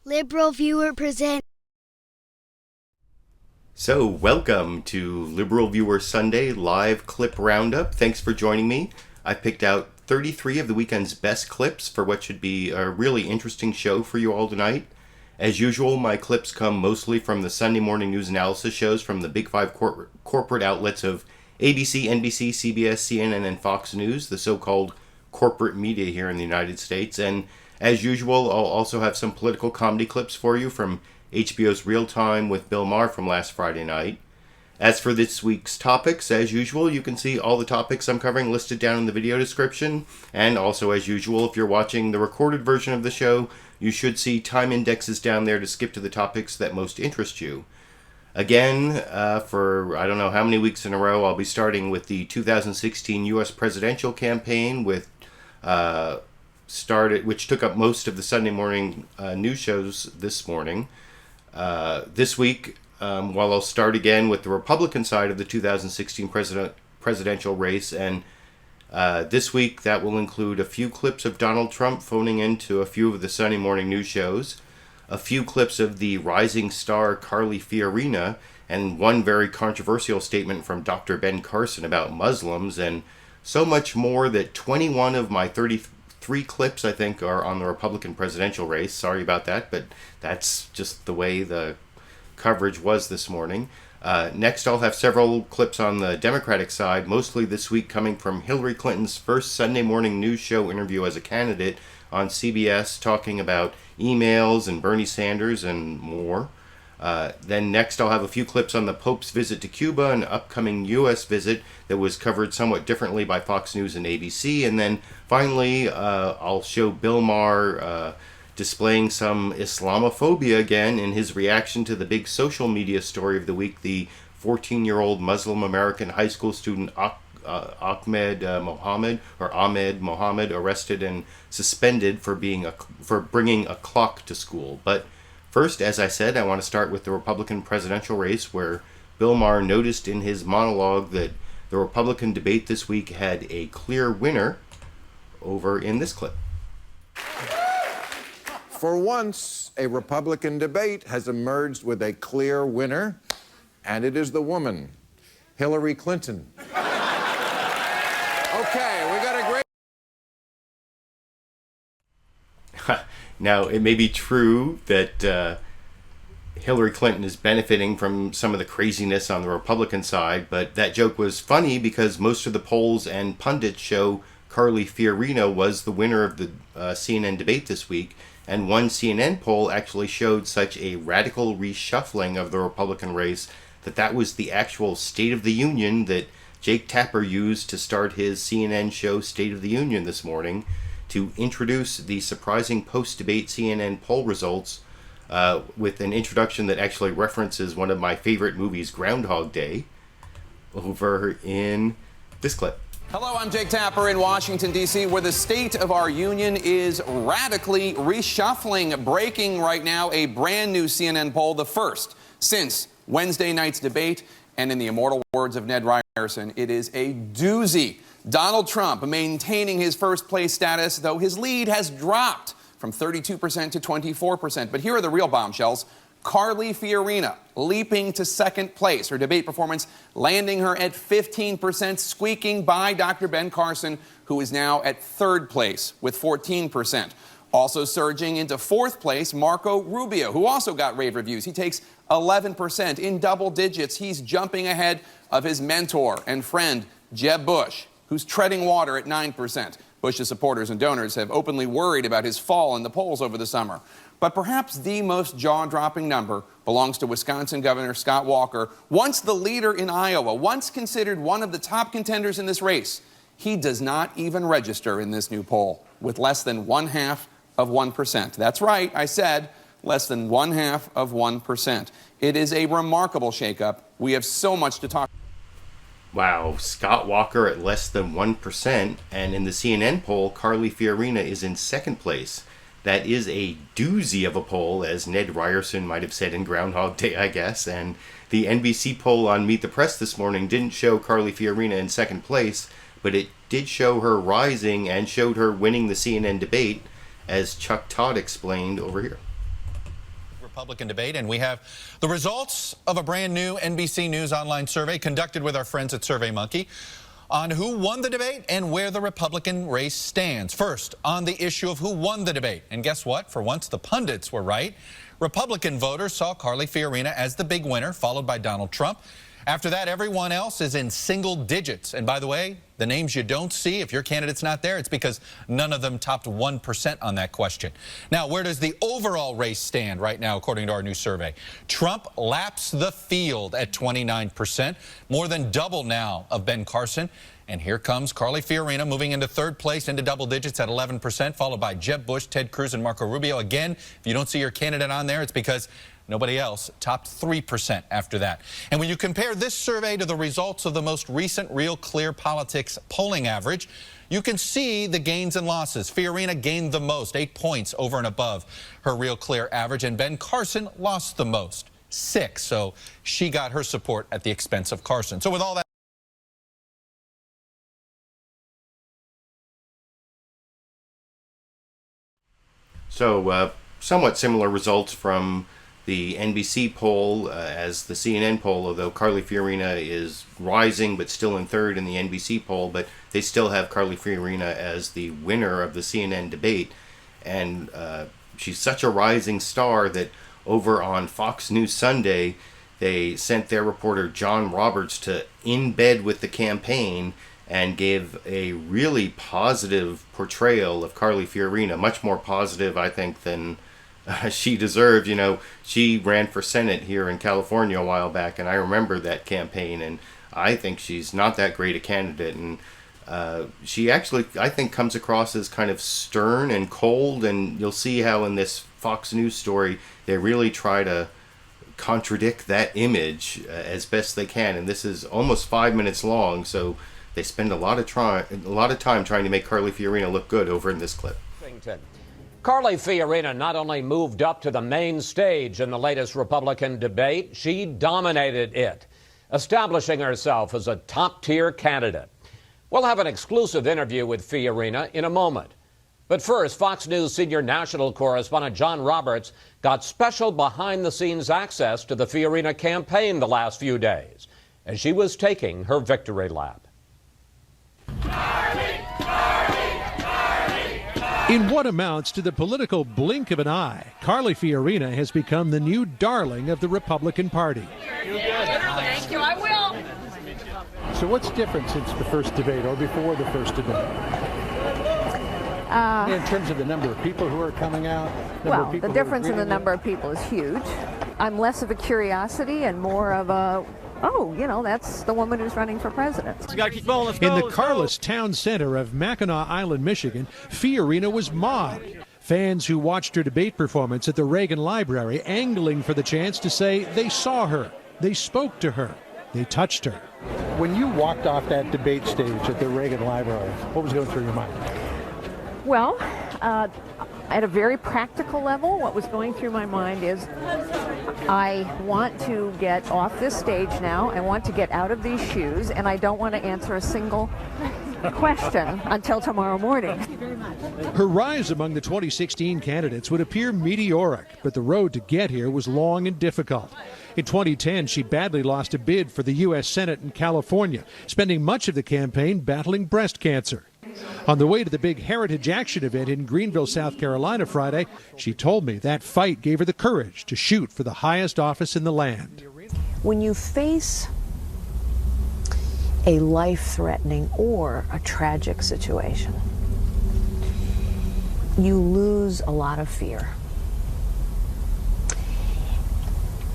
LiberalViewer presents. So, welcome to LiberalViewer Sunday Live Clip Roundup. Thanks for joining me. I picked out 33 of the weekend's best clips for what should be a really interesting show for you all tonight. As usual, my clips come mostly from the Sunday morning news analysis shows from the big five corporate outlets of ABC, NBC, CBS, CNN, and Fox News, the so-called corporate media here in the United States. And as usual, I'll also have some political comedy clips for you from HBO's Real Time with Bill Maher from last Friday night. As for this week's topics, as usual, you can see all the topics I'm covering listed down in the video description. And also, as usual, if you're watching the recorded version of the show, you should see time indexes down there to skip to the topics that most interest you. Again, for I don't know how many weeks in a row, I'll be starting with the 2016 U.S. presidential campaign, which took up most of the Sunday morning news shows this morning. This week, while I'll start again with the Republican side of the 2016 presidential race, and this week that will include a few clips of Donald Trump phoning into a few of the Sunday morning news shows, a few clips of the rising star Carly Fiorina, and one very controversial statement from Dr. Ben Carson about Muslims, and so much more that 21 of my 33 clips, I think, are on the Republican presidential race. Sorry about that, but that's just the way the coverage was this morning. Next, I'll have several clips on the Democratic side, mostly this week coming from Hillary Clinton's first Sunday morning news show interview as a candidate on CBS, talking about emails and Bernie Sanders and more. Then next, I'll have a few clips on the Pope's visit to Cuba, an upcoming U.S. visit that was covered somewhat differently by Fox News and ABC. And then finally, I'll show Bill Maher displaying some Islamophobia again in his reaction to the big social media story of the week, the 14-year-old Muslim American high school student Ahmed Mohamed arrested and suspended for bringing a clock to school. But first, as I said, I want to start with the Republican presidential race, where Bill Maher noticed in his monologue that the Republican debate this week had a clear winner over in this clip. For once, a Republican debate has emerged with a clear winner, and it is the woman, Hillary Clinton. Okay, we got a great... Now, it may be true that Hillary Clinton is benefiting from some of the craziness on the Republican side, but that joke was funny because most of the polls and pundits show Carly Fiorina was the winner of the CNN debate this week, and one CNN poll actually showed such a radical reshuffling of the Republican race that was the actual State of the Union that Jake Tapper used to start his CNN show State of the Union this morning, to introduce the surprising post-debate CNN poll results with an introduction that actually references one of my favorite movies, Groundhog Day, over in this clip. Hello, I'm Jake Tapper in Washington, D.C., where the state of our union is radically reshuffling. Breaking right now, a brand new CNN poll, the first since Wednesday night's debate. And in the immortal words of Ned Ryerson, it is a doozy. Donald Trump maintaining his first place status, though his lead has dropped from 32% to 24%. But here are the real bombshells. Carly Fiorina leaping to second place. Her debate performance landing her at 15%, squeaking by Dr. Ben Carson, who is now at third place with 14%. Also surging into fourth place, Marco Rubio, who also got rave reviews. He takes 11% in double digits. He's jumping ahead of his mentor and friend, Jeb Bush, who's treading water at 9%. Bush's supporters and donors have openly worried about his fall in the polls over the summer. But perhaps the most jaw-dropping number belongs to Wisconsin Governor Scott Walker, once the leader in Iowa, once considered one of the top contenders in this race. He does not even register in this new poll, with less than 0.5%. That's right, I said less than 0.5%. It is a remarkable shakeup. We have so much to talk about. Wow, Scott Walker at less than 1%, and in the CNN poll, Carly Fiorina is in second place. That is a doozy of a poll, as Ned Ryerson might have said in Groundhog Day, I guess. And the NBC poll on Meet the Press this morning didn't show Carly Fiorina in second place, but it did show her rising and showed her winning the CNN debate, as Chuck Todd explained over here. Republican debate, and we have the results of a brand new NBC News online survey conducted with our friends at SurveyMonkey on who won the debate and where the Republican race stands. First, on the issue of who won the debate. And guess what? For once, the pundits were right. Republican voters saw Carly Fiorina as the big winner, followed by Donald Trump. After that, everyone else is in single digits. And by the way, the names you don't see, if your candidate's not there, it's because none of them topped 1% on that question. Now, where does the overall race stand right now, according to our new survey? Trump laps the field at 29%, more than double now of Ben Carson. And here comes Carly Fiorina moving into third place into double digits at 11%, followed by Jeb Bush, Ted Cruz, and Marco Rubio. Again, if you don't see your candidate on there, it's because nobody else topped 3% after that. And when you compare this survey to the results of the most recent Real Clear Politics polling average, you can see the gains and losses. Fiorina gained the most, 8 points over and above her Real Clear average, and Ben Carson lost the most, 6. So she got her support at the expense of Carson. So with all that, So somewhat similar results from the NBC poll as the CNN poll, although Carly Fiorina is rising but still in third in the NBC poll, but they still have Carly Fiorina as the winner of the CNN debate. And she's such a rising star that over on Fox News Sunday, they sent their reporter John Roberts to in bed with the campaign and gave a really positive portrayal of Carly Fiorina, much more positive, I think, than she deserved. You know, she ran for Senate here in California a while back, and I remember that campaign, and I think she's not that great a candidate. And she actually, I think, comes across as kind of stern and cold, and you'll see how in this Fox News story they really try to contradict that image as best they can. And this is almost 5 minutes long, so they spend a lot of time trying to make Carly Fiorina look good over in this clip. Carly Fiorina not only moved up to the main stage in the latest Republican debate, she dominated it, establishing herself as a top-tier candidate. We'll have an exclusive interview with Fiorina in a moment. But first, Fox News senior national correspondent John Roberts got special behind-the-scenes access to the Fiorina campaign the last few days as she was taking her victory lap. In what amounts to the political blink of an eye, Carly Fiorina has become the new darling of the Republican Party. Thank you, I will. So what's different since the first debate or before the first debate? In terms of the number of people who are coming out? Well, the difference in the number of people is huge. I'm less of a curiosity and more of a, oh, you know, that's the woman who's running for president. In the Carlos town center of Mackinac Island, Michigan, Fiorina was mobbed. Fans who watched her debate performance at the Reagan Library angling for the chance to say they saw her, they spoke to her, they touched her. When you walked off that debate stage at the Reagan Library, what was going through your mind? Well, at a very practical level, what was going through my mind is I want to get off this stage now. I want to get out of these shoes, and I don't want to answer a single question until tomorrow morning. Her rise among the 2016 candidates would appear meteoric, but the road to get here was long and difficult. In 2010, she badly lost a bid for the U.S. Senate in California, spending much of the campaign battling breast cancer. On the way to the big Heritage Action event in Greenville, South Carolina Friday, she told me that fight gave her the courage to shoot for the highest office in the land. When you face a life-threatening or a tragic situation, you lose a lot of fear.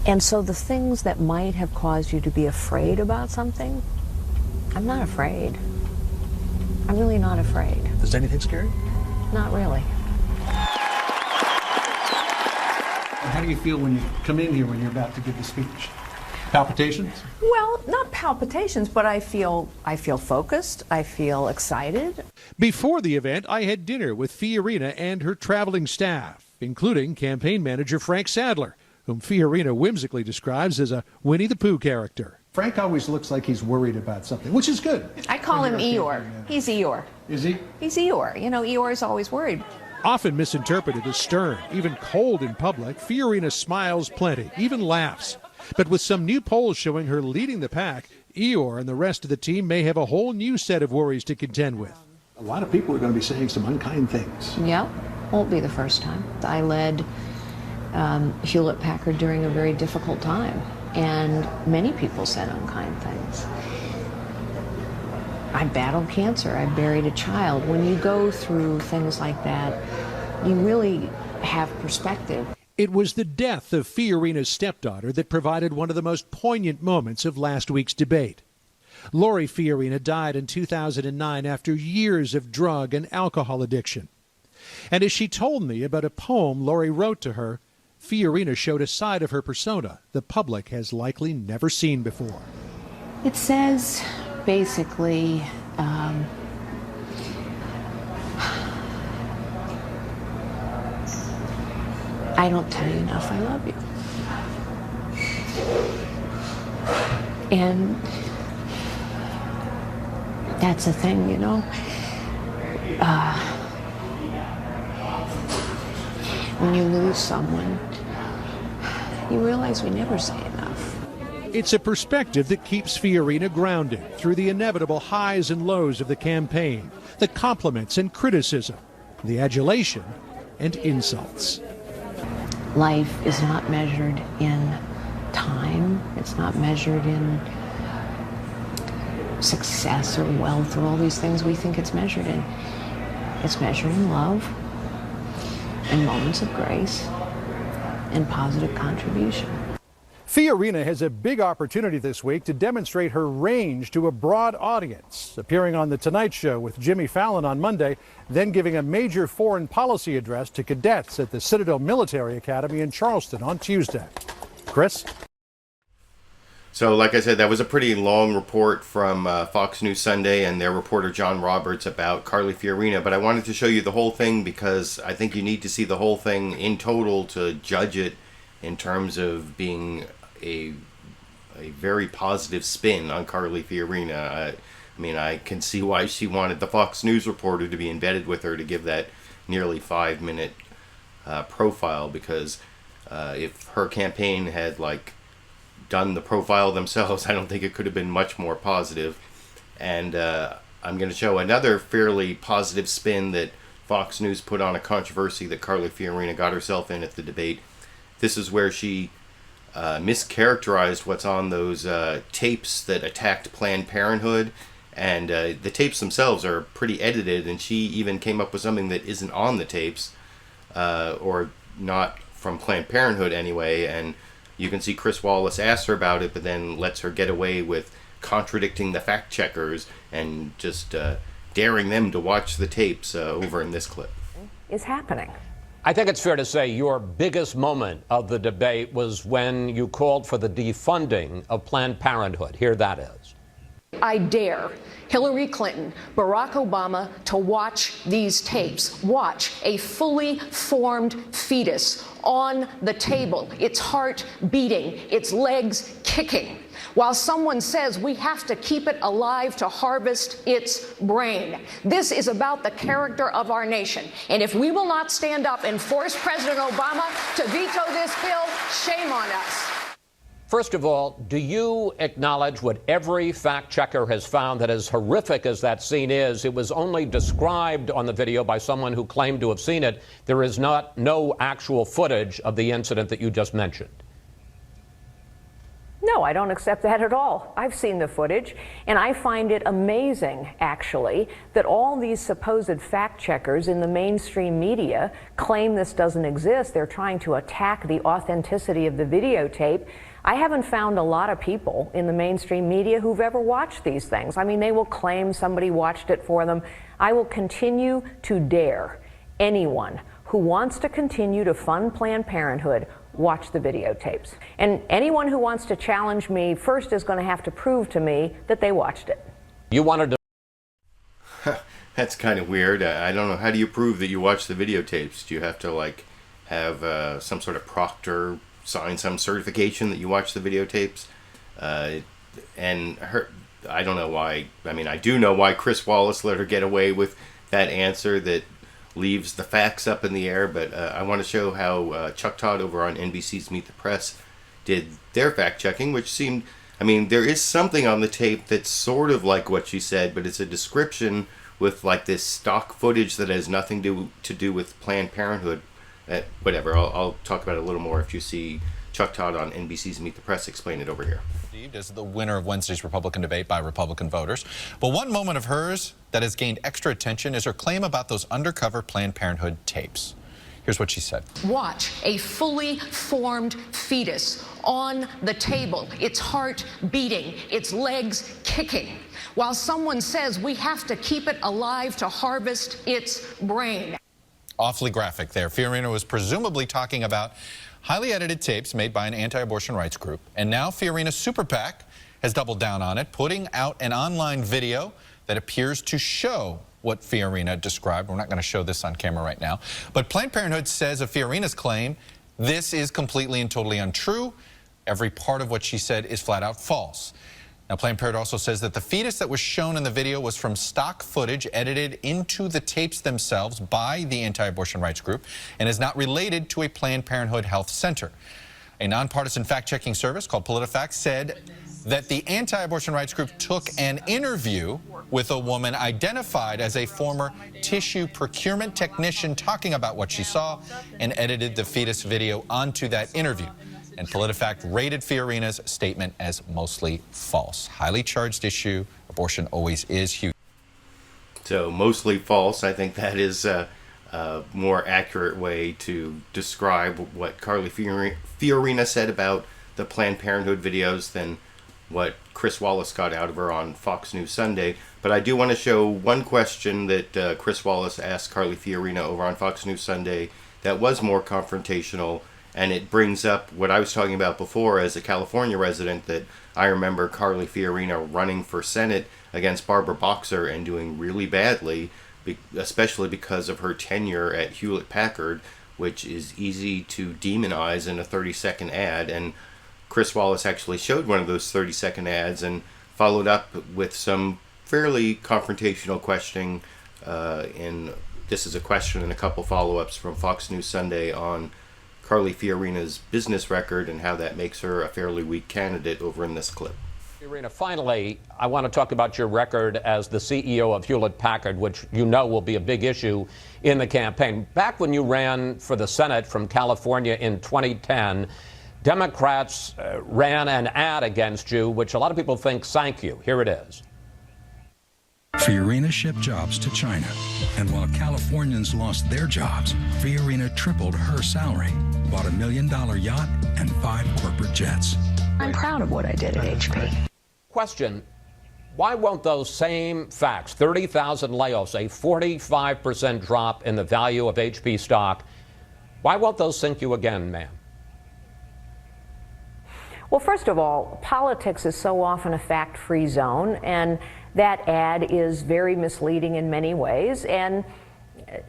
And so the things that might have caused you to be afraid about something, I'm not afraid. I'm really not afraid. Is anything scary? Not really. How do you feel when you come in here when you're about to give the speech? Palpitations? Well, not palpitations, but I feel focused. I feel excited. Before the event, I had dinner with Fiorina and her traveling staff, including campaign manager Frank Sadler, whom Fiorina whimsically describes as a Winnie the Pooh character. Frank always looks like he's worried about something, which is good. I call him Eeyore. He's Eeyore. Is he? He's Eeyore. You know, Eeyore's always worried. Often misinterpreted as stern, even cold in public, Fiorina smiles plenty, even laughs. But with some new polls showing her leading the pack, Eeyore and the rest of the team may have a whole new set of worries to contend with. A lot of people are going to be saying some unkind things. Yep, won't be the first time. I led Hewlett-Packard during a very difficult time, and many people said unkind things. I battled cancer. I buried a child. When you go through things like that, you really have perspective. It was the death of Fiorina's stepdaughter that provided one of the most poignant moments of last week's debate. Lori Fiorina died in 2009 after years of drug and alcohol addiction. And as she told me about a poem Lori wrote to her, Fiorina showed a side of her persona the public has likely never seen before. It says, basically, I don't tell you enough I love you. And that's the thing, you know. When you lose someone, you realize we never say enough. It's a perspective that keeps Fiorina grounded through the inevitable highs and lows of the campaign, the compliments and criticism, the adulation and insults. Life is not measured in time. It's not measured in success or wealth or all these things we think it's measured in. It's measured in love and moments of grace and positive contribution. Fiorina has a big opportunity this week to demonstrate her range to a broad audience, appearing on The Tonight Show with Jimmy Fallon on Monday, then giving a major foreign policy address to cadets at the Citadel Military Academy in Charleston on Tuesday. Chris? So, like I said, that was a pretty long report from Fox News Sunday and their reporter John Roberts about Carly Fiorina, but I wanted to show you the whole thing because I think you need to see the whole thing in total to judge it in terms of being a very positive spin on Carly Fiorina. I mean, I can see why she wanted the Fox News reporter to be embedded with her to give that nearly 5-minute profile, because if her campaign had done the profile themselves, I don't think it could have been much more positive. And I'm going to show another fairly positive spin that Fox News put on a controversy that Carly Fiorina got herself in at the debate. This is where she mischaracterized what's on those tapes that attacked Planned Parenthood, and the tapes themselves are pretty edited, and she even came up with something that isn't on the tapes, or not from Planned Parenthood anyway, and you can see Chris Wallace asks her about it, but then lets her get away with contradicting the fact checkers and just daring them to watch the tapes over in this clip. Is happening. I think it's fair to say your biggest moment of the debate was when you called for the defunding of Planned Parenthood. Here that is. I dare Hillary Clinton, Barack Obama to watch these tapes. Watch a fully formed fetus on the table, its heart beating, its legs kicking, while someone says we have to keep it alive to harvest its brain. This is about the character of our nation. And if we will not stand up and force President Obama to veto this bill, shame on us. First of all, do you acknowledge what every fact checker has found, that as horrific as that scene is, it was only described on the video by someone who claimed to have seen it? There is no actual footage of the incident that you just mentioned. No, I don't accept that at all. I've seen the footage, and I find it amazing, actually, that all these supposed fact checkers in the mainstream media claim this doesn't exist. They're trying to attack the authenticity of the videotape. I haven't found a lot of people in the mainstream media who've ever watched these things. I mean, they will claim somebody watched it for them. I will continue to dare anyone who wants to continue to fund Planned Parenthood watch the videotapes. And anyone who wants to challenge me first is going to have to prove to me that they watched it. You wanted to... That's kind of weird. I don't know. How do you prove that you watched the videotapes? Do you have to have some sort of proctor sign some certification that you watch the videotapes? And I don't know why. I mean, I do know why Chris Wallace let her get away with that answer, that leaves the facts up in the air. But I want to show how Chuck Todd over on NBC's Meet the Press did their fact checking, which seemed, I mean, there is something on the tape that's sort of like what she said, but it's a description with like this stock footage that has nothing to do with Planned Parenthood. Whatever, I'll talk about it a little more if you see Chuck Todd on NBC's Meet the Press explain it over here. As the winner of Wednesday's Republican debate by Republican voters. But one moment of hers that has gained extra attention is her claim about those undercover Planned Parenthood tapes. Here's what she said. Watch a fully formed fetus on the table, its heart beating, its legs kicking, while someone says we have to keep it alive to harvest its brain. Awfully graphic there. Fiorina was presumably talking about highly edited tapes made by an anti-abortion rights group. And now Fiorina's super PAC has doubled down on it, putting out an online video that appears to show what Fiorina described. We're not going to show this on camera right now. But Planned Parenthood says of Fiorina's claim, this is completely and totally untrue. Every part of what she said is flat out false. Now, Planned Parenthood also says that the fetus that was shown in the video was from stock footage edited into the tapes themselves by the anti-abortion rights group and is not related to a Planned Parenthood health center. A nonpartisan fact-checking service called PolitiFact said that the anti-abortion rights group took an interview with a woman identified as a former tissue procurement technician talking about what she saw and edited the fetus video onto that interview. And PolitiFact rated Fiorina's statement as mostly false. Highly charged issue. Abortion always is huge. So mostly false. I think that is a more accurate way to describe what Carly Fiorina said about the Planned Parenthood videos than what Chris Wallace got out of her on Fox News Sunday. But I do want to show one question that Chris Wallace asked Carly Fiorina over on Fox News Sunday that was more confrontational. And it brings up what I was talking about before as a California resident, that I remember Carly Fiorina running for Senate against Barbara Boxer and doing really badly, especially because of her tenure at Hewlett-Packard, which is easy to demonize in a 30-second ad. And Chris Wallace actually showed one of those 30-second ads and followed up with some fairly confrontational questioning. This is a question and a couple follow-ups from Fox News Sunday on Carly Fiorina's business record and how that makes her a fairly weak candidate over in this clip. Fiorina, finally, I want to talk about your record as the CEO of Hewlett-Packard, which you know will be a big issue in the campaign. Back when you ran for the Senate from California in 2010, Democrats ran an ad against you, which a lot of people think sank you. Here it is. Fiorina shipped jobs to China, and while Californians lost their jobs, Fiorina tripled her salary, bought $1 million yacht, and 5 corporate jets. I'm proud of what I did at HP. Question, why won't those same facts, 30,000 layoffs, a 45% drop in the value of HP stock, why won't those sink you again, ma'am? Well, first of all, politics is so often a fact-free zone, and that ad is very misleading in many ways. And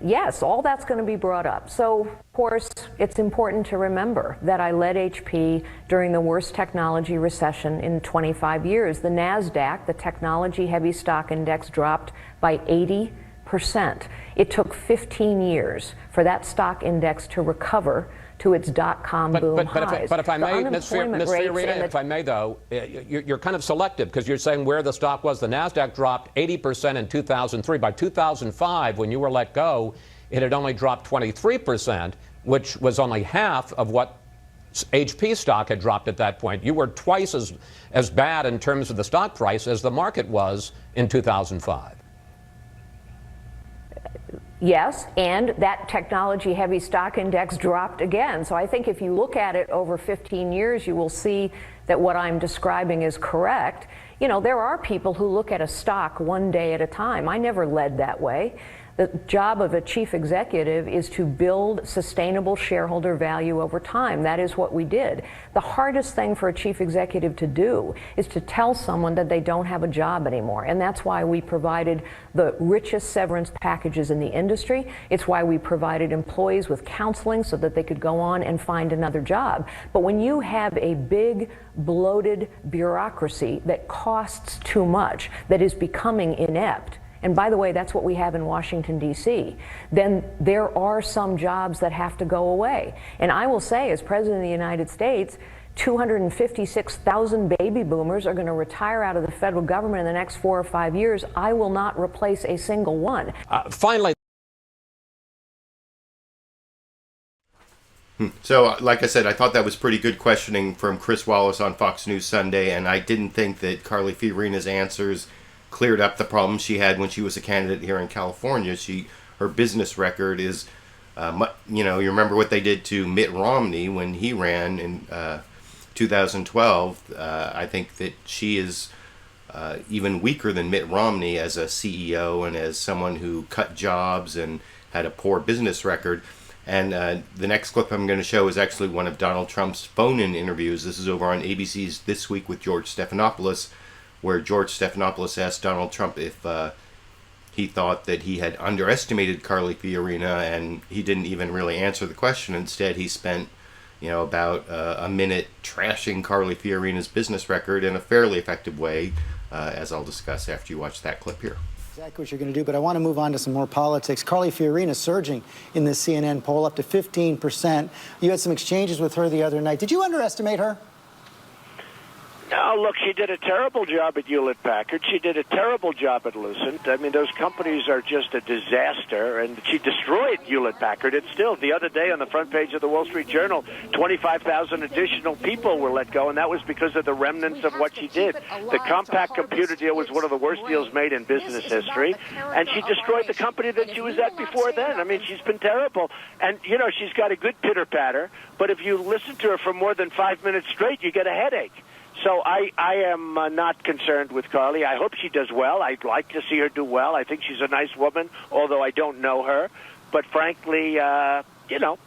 yes, all that's going to be brought up. So, of course, it's important to remember that I led HP during the worst technology recession in 25 years. The NASDAQ, the technology heavy stock index, dropped by 80%. It took 15 years for that stock index to recover to its dot-com boom highs. But if I may, Ms. Fiorina, if I may, though, you're kind of selective because you're saying where the stock was. The NASDAQ dropped 80% in 2003. By 2005, when you were let go, it had only dropped 23%, which was only half of what HP stock had dropped at that point. You were twice as bad in terms of the stock price as the market was in 2005. Yes, and that technology-heavy stock index dropped again. So I think if you look at it over 15 years, you will see that what I'm describing is correct. You know, there are people who look at a stock one day at a time. I never led that way. The job of a chief executive is to build sustainable shareholder value over time. That is what we did. The hardest thing for a chief executive to do is to tell someone that they don't have a job anymore. And that's why we provided the richest severance packages in the industry. It's why we provided employees with counseling so that they could go on and find another job. But when you have a big, bloated bureaucracy that costs too much, that is becoming inept, and by the way, that's what we have in Washington, D.C., then there are some jobs that have to go away. And I will say, as President of the United States, 256,000 baby boomers are going to retire out of the federal government in the next 4 or 5 years. I will not replace a single one. Finally. So, like I said, I thought that was pretty good questioning from Chris Wallace on Fox News Sunday, and I didn't think that Carly Fiorina's answers cleared up the problems she had when she was a candidate here in California. Her business record is, you remember what they did to Mitt Romney when he ran in 2012. I think that she is even weaker than Mitt Romney as a CEO and as someone who cut jobs and had a poor business record. And the next clip I'm going to show is actually one of Donald Trump's phone-in interviews. This is over on ABC's This Week with George Stephanopoulos, where George Stephanopoulos asked Donald Trump if he thought that he had underestimated Carly Fiorina, and he didn't even really answer the question. Instead, he spent about a minute trashing Carly Fiorina's business record in a fairly effective way, as I'll discuss after you watch that clip here. Exactly what you're going to do, but I want to move on to some more politics. Carly Fiorina surging in this CNN poll, up to 15%. You had some exchanges with her the other night. Did you underestimate her? No, look, she did a terrible job at Hewlett-Packard. She did a terrible job at Lucent. I mean, those companies are just a disaster, and she destroyed Hewlett-Packard. It's still, the other day on the front page of the Wall Street Journal, 25,000 additional people were let go, and that was because of the remnants of what she did. The Compaq computer deal was one of the worst deals made in business history, and she destroyed the company that she was at before then. I mean, she's been terrible. And, she's got a good pitter-patter, but if you listen to her for more than 5 minutes straight, you get a headache. So I am not concerned with Carly. I hope she does well. I'd like to see her do well. I think she's a nice woman, although I don't know her. But frankly, I didn't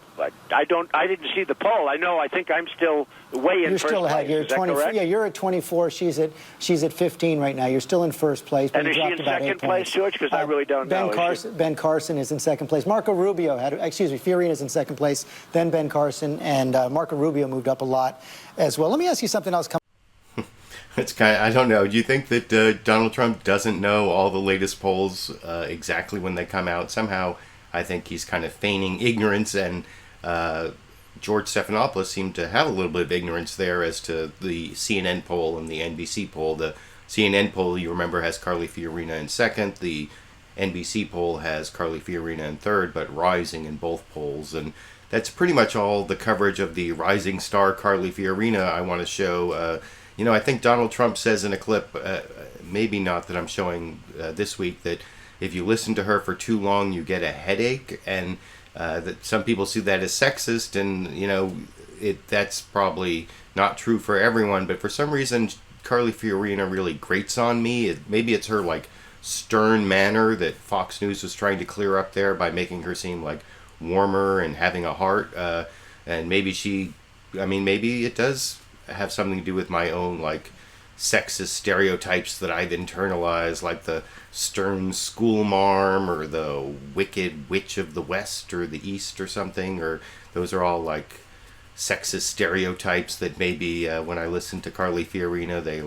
see the poll. I think I'm still way in You're first still ahead. place. You're Is that 24. correct? Yeah, you're at 24. She's at 15 right now. You're still in first place. But And is she in second place, George? Because I really don't know. Ben Carson is in second place. Fiorina is in second place. Then Ben Carson, and Marco Rubio moved up a lot as well. Let me ask you something else. It's I don't know. Do you think that Donald Trump doesn't know all the latest polls exactly when they come out? Somehow, I think he's kind of feigning ignorance, and George Stephanopoulos seemed to have a little bit of ignorance there as to the CNN poll and the NBC poll. The CNN poll, you remember, has Carly Fiorina in second. The NBC poll has Carly Fiorina in third, but rising in both polls. And that's pretty much all the coverage of the rising star Carly Fiorina I want to show. I think Donald Trump says in a clip, maybe not that I'm showing this week, that if you listen to her for too long, you get a headache, and that some people see that as sexist, and, that's probably not true for everyone, but for some reason, Carly Fiorina really grates on me. Maybe it's her, stern manner that Fox News was trying to clear up there by making her seem, warmer and having a heart, and maybe maybe it does have something to do with my own sexist stereotypes that I've internalized, like the stern school marm or the wicked witch of the West or the East or something, or those are all sexist stereotypes that maybe when I listen to Carly Fiorina they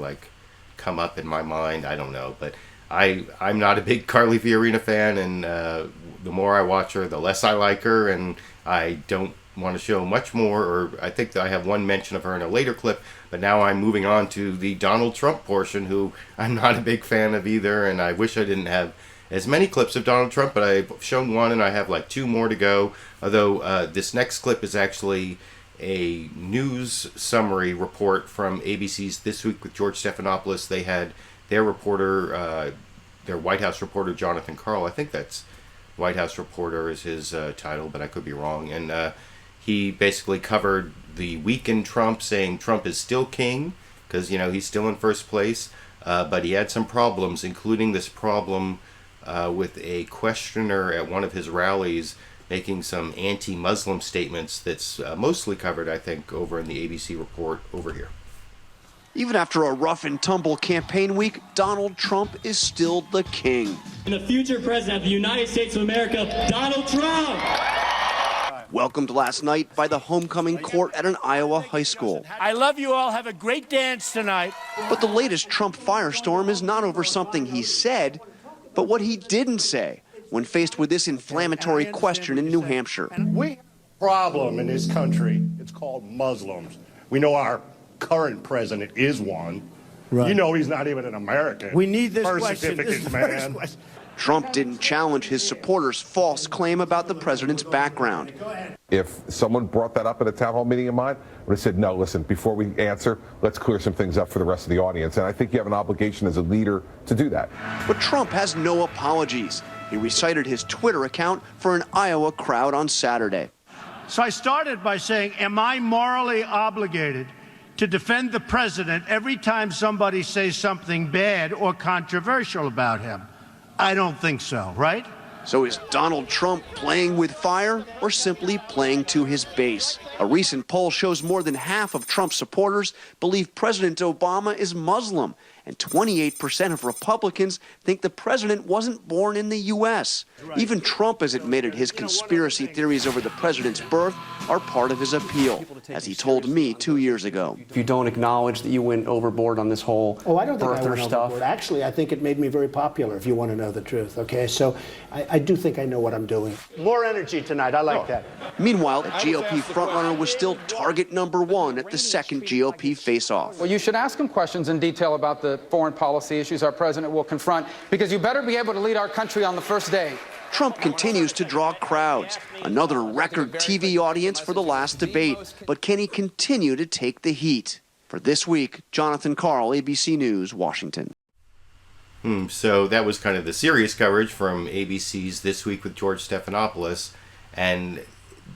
come up in my mind. I don't know, but I'm not a big Carly Fiorina fan, and the more I watch her, the less I like her, and I don't want to show much more, or I think that I have one mention of her in a later clip, but now I'm moving on to the Donald Trump portion, who I'm not a big fan of either, and I wish I didn't have as many clips of Donald Trump, but I've shown one and I have 2 more to go, although this next clip is actually a news summary report from ABC's This Week with George Stephanopoulos. They had their reporter, their White House reporter, Jonathan Karl. I think that's White House reporter is his title, but I could be wrong, and he basically covered the week in Trump, saying Trump is still king, because, he's still in first place, but he had some problems, including this problem with a questioner at one of his rallies making some anti-Muslim statements that's mostly covered, I think, over in the ABC report over here. Even after a rough and tumble campaign week, Donald Trump is still the king. And the future president of the United States of America, Donald Trump! Welcomed last night by the homecoming court at an Iowa high school. I love you all. Have a great dance tonight. But the latest Trump firestorm is not over something he said, But what he didn't say when faced with this inflammatory question in New Hampshire. We have a problem in this country. It's called Muslims. We know our current president is one. Right. You know he's not even an American. We need this birth question. certificate, man. Trump didn't challenge his supporters' false claim about the president's background. If someone brought that up at a town hall meeting of mine, I would have said, no, listen, before we answer, let's clear some things up for the rest of the audience. And I think you have an obligation as a leader to do that. But Trump has no apologies. He recited his Twitter account for an Iowa crowd on Saturday. So I started by saying, am I morally obligated to defend the president every time somebody says something bad or controversial about him? I don't think so, right? So is Donald Trump playing with fire or simply playing to his base? A recent poll shows more than half of Trump's supporters believe President Obama is Muslim, and 28% of Republicans think the president wasn't born in the U.S. Even Trump has admitted his conspiracy theories over the president's birth are part of his appeal, as he told me 2 years ago. If you don't acknowledge that you went overboard on this whole I don't think I went stuff. Overboard. Actually, I think it made me very popular, if you want to know the truth, okay? So I do think I know what I'm doing. More energy tonight. I like that. Meanwhile, the GOP frontrunner was still target number one at the second GOP face-off. Well, you should ask him questions in detail about the foreign policy issues our president will confront, because you better be able to lead our country on the first day. Trump continues to draw crowds, another record TV audience for the last debate. But can he continue to take the heat? For This Week, Jonathan Karl, ABC News, Washington. So that was kind of the serious coverage from ABC's This Week with George Stephanopoulos. And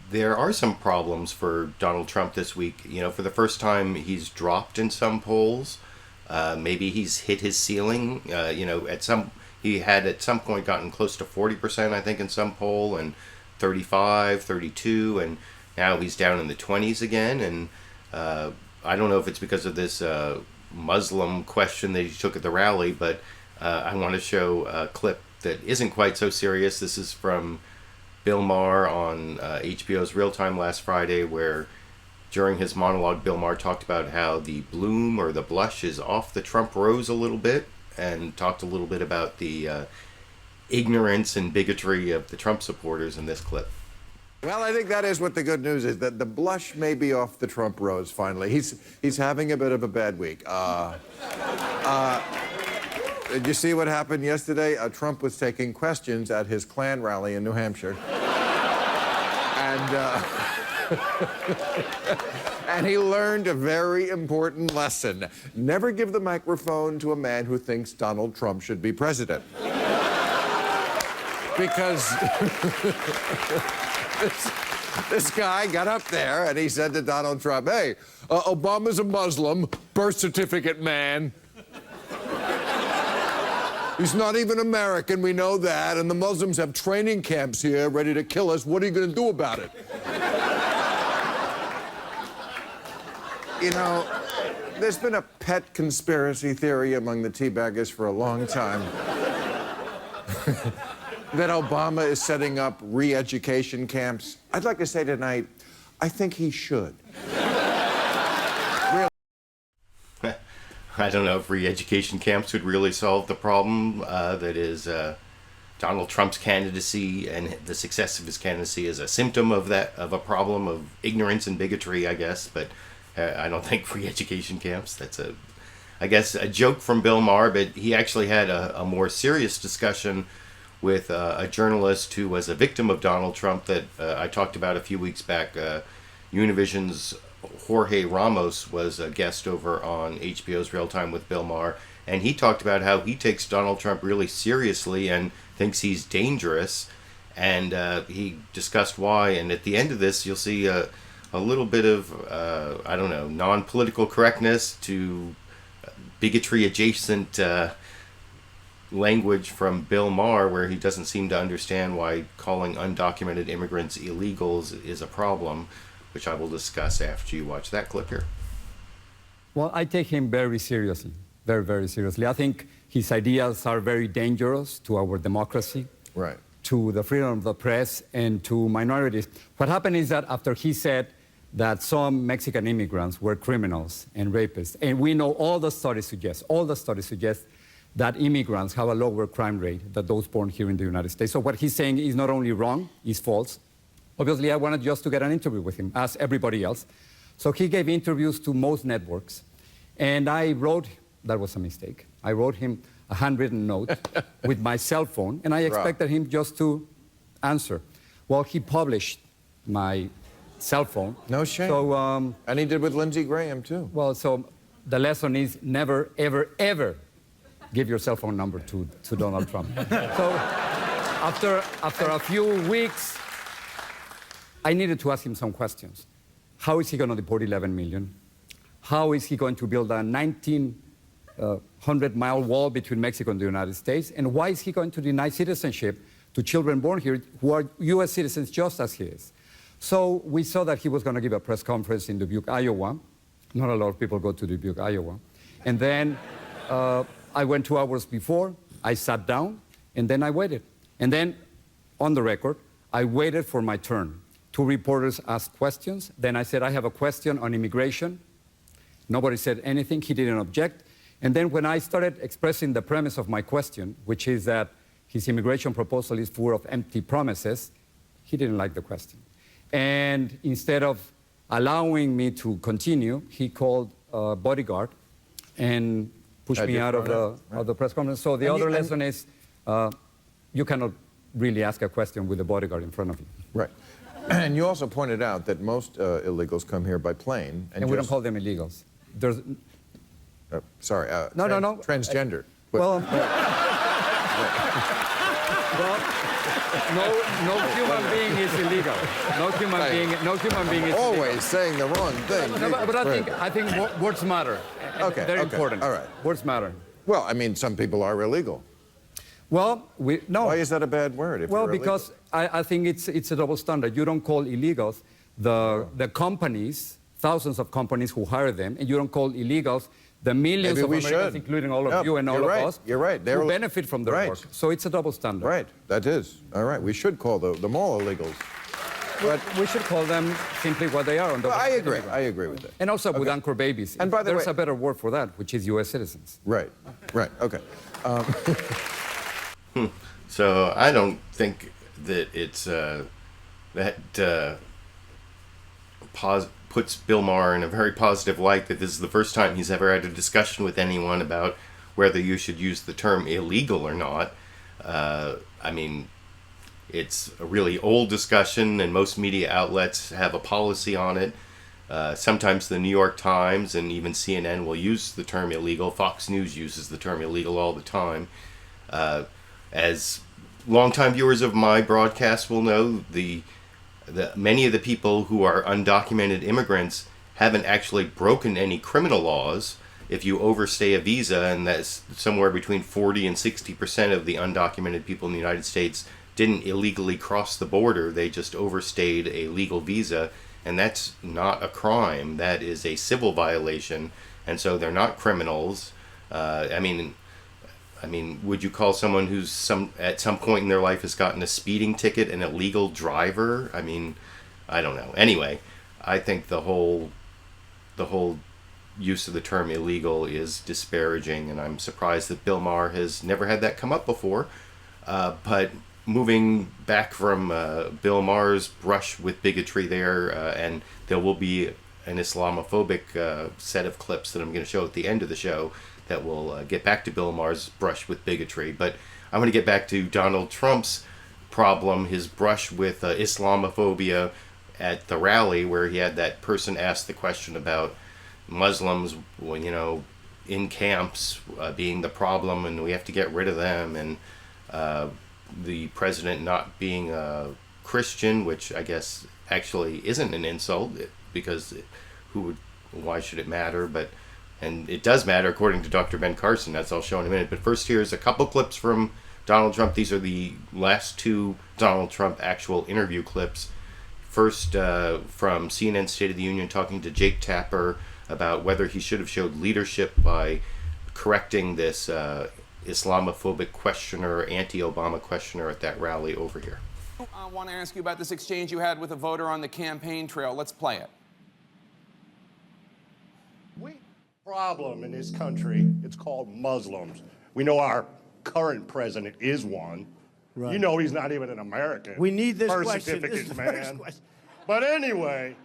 there are some problems for Donald Trump this week. You know, for the first time, he's dropped in some polls. Maybe he's hit his ceiling. He had at some point gotten close to 40%, I think, in some poll, and 35, 32, and now he's down in the 20s again. And I don't know if it's because of this Muslim question that he took at the rally, but I want to show a clip that isn't quite so serious. This is from Bill Maher on HBO's Real Time last Friday, where during his monologue, Bill Maher talked about how the bloom or the blush is off the Trump rose a little bit, and talked a little bit about the ignorance and bigotry of the Trump supporters in this clip. Well, I think that is what the good news is, that the blush may be off the Trump rose finally. He's having a bit of a bad week. Did you see what happened yesterday? Trump was taking questions at his Klan rally in New Hampshire. And he learned a very important lesson. Never give the microphone to a man who thinks Donald Trump should be president. Because this guy got up there and he said to Donald Trump, hey, Obama's a Muslim, birth certificate man. He's not even American, we know that, and the Muslims have training camps here ready to kill us. What are you going to do about it? You know, there's been a pet conspiracy theory among the teabaggers for a long time that Obama is setting up re-education camps. I'd like to say tonight, I think he should. Really. I don't know if re-education camps would really solve the problem that is Donald Trump's candidacy, and the success of his candidacy is a symptom of a problem of ignorance and bigotry, I guess. But I don't think re-education camps. That's I guess a joke from Bill Maher, but he actually had a more serious discussion with a journalist who was a victim of Donald Trump that I talked about a few weeks back. Univision's Jorge Ramos was a guest over on HBO's Real Time with Bill Maher, and he talked about how he takes Donald Trump really seriously and thinks he's dangerous, and he discussed why. And at the end of this, you'll see a little bit of, I don't know, non-political correctness to bigotry adjacent language from Bill Maher, where he doesn't seem to understand why calling undocumented immigrants illegals is a problem, which I will discuss after you watch that clip here. Well, I take him very seriously, very, very seriously. I think his ideas are very dangerous to our democracy, right, to the freedom of the press, and to minorities. What happened is that after he said that some Mexican immigrants were criminals and rapists, and we know all the studies suggest that immigrants have a lower crime rate than those born here in the United States. So what he's saying is not only wrong, it's false. Obviously, I wanted just to get an interview with him, as everybody else. So he gave interviews to most networks. And I wrote, that was a mistake, I wrote him a handwritten note with my cell phone, and I expected him just to answer. Well, he published my cell phone. No shame. So, and he did with Lindsey Graham, too. Well, so the lesson is never, ever, ever give your cell phone number to Donald Trump. So after a few weeks, I needed to ask him some questions. How is he going to deport 11 million? How is he going to build a 1,900-mile wall between Mexico and the United States? And why is he going to deny citizenship to children born here who are U.S. citizens just as he is? So we saw that he was going to give a press conference in Dubuque, Iowa. Not a lot of people go to Dubuque, Iowa. And then I went 2 hours before, I sat down, and then I waited. And then, on the record, I waited for my turn. 2 reporters asked questions. Then I said, I have a question on immigration. Nobody said anything. He didn't object. And then when I started expressing the premise of my question, which is that his immigration proposal is full of empty promises, he didn't like the question. And instead of allowing me to continue, he called a bodyguard and pushed me out of the press conference. So the other lesson is you cannot really ask a question with a bodyguard in front of you. Right. And you also pointed out that most illegals come here by plane. And we don't call them illegals. There's... sorry. No. Transgender. Well, no human being is illegal. No human being is always illegal. saying the wrong thing. No, but I think words matter. Okay. They're important. All right. Words matter. Well, I mean, some people are illegal. Well, no. Why is that a bad word? Well, because I think it's a double standard. You don't call illegals the companies, thousands of companies who hire them, and you don't call illegals the millions of Americans, including all of you and all of us, you're right. who benefit from their work. So it's a double standard. Right, that is. All right, we should call them all illegals. But we should call them simply what they are. Well, I agree with that. And also with anchor babies. And by the there's way, a better word for that, which is U.S. citizens. Right, okay. So I don't think that it's puts Bill Maher in a very positive light, that this is the first time he's ever had a discussion with anyone about whether you should use the term illegal or not. I mean, it's a really old discussion, and most media outlets have a policy on it. Sometimes the New York Times and even CNN will use the term illegal. Fox News uses the term illegal all the time. As longtime viewers of my broadcast will know, many of the people who are undocumented immigrants haven't actually broken any criminal laws. If you overstay a visa, and that's somewhere between 40 and 60% of the undocumented people in the United States didn't illegally cross the border, they just overstayed a legal visa, and that's not a crime. That is a civil violation, and so they're not criminals. I mean, would you call someone who's at some point in their life has gotten a speeding ticket an illegal driver? I mean, I don't know. Anyway, I think the whole use of the term illegal is disparaging, and I'm surprised that Bill Maher has never had that come up before. But moving back from Bill Maher's brush with bigotry there, and there will be an Islamophobic set of clips that I'm going to show at the end of the show that will get back to Bill Maher's brush with bigotry. But I want to get back to Donald Trump's problem, his brush with Islamophobia at the rally, where he had that person ask the question about Muslims, in camps being the problem, and we have to get rid of them, and the president not being a Christian, which I guess actually isn't an insult, because why should it matter? And it does matter according to Dr. Ben Carson, as I'll show in a minute. But first, here's a couple clips from Donald Trump. These are the last 2 Donald Trump actual interview clips. First, from CNN State of the Union, talking to Jake Tapper about whether he should have showed leadership by correcting this Islamophobic questioner, anti-Obama questioner at that rally over here. I want to ask you about this exchange you had with a voter on the campaign trail. Let's play it. Problem in this country, it's called Muslims. We know our current president is one. Right. You know he's not even an American. We need this birth question. certificate, This is the man. first question. But anyway,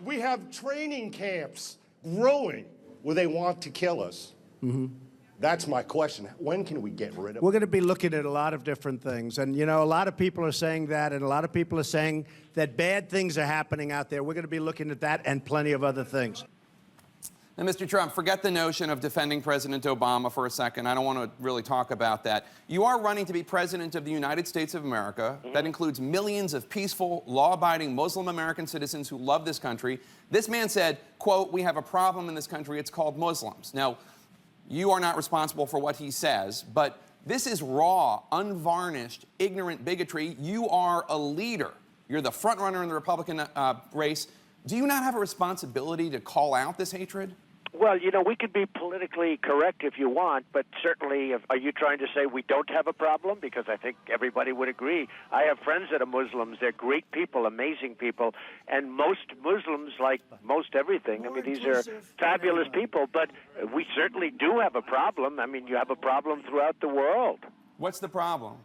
we have training camps growing where they want to kill us. That's my question. When can we get rid of We're going to be looking at a lot of different things. And, you know, a lot of people are saying that, and a lot of people are saying that bad things are happening out there. We're going to be looking at that and plenty of other things. Now, Mr. Trump, forget the notion of defending President Obama for a second. I don't want to really talk about that. You are running to be president of the United States of America. That includes millions of peaceful, law-abiding Muslim American citizens who love this country. This man said, quote, "We have a problem in this country. It's called Muslims." Now, you are not responsible for what he says, but this is raw, unvarnished, ignorant bigotry. You are a leader. You're the front runner in the Republican race. Do you not have a responsibility to call out this hatred? Well, you know, we could be politically correct if you want, but certainly, are you trying to say we don't have a problem? Because I think everybody would agree. I have friends that are Muslims. They're great people, amazing people, and most Muslims, like most everything, I mean, these are fabulous people, but we certainly do have a problem. I mean, you have a problem throughout the world. What's the problem?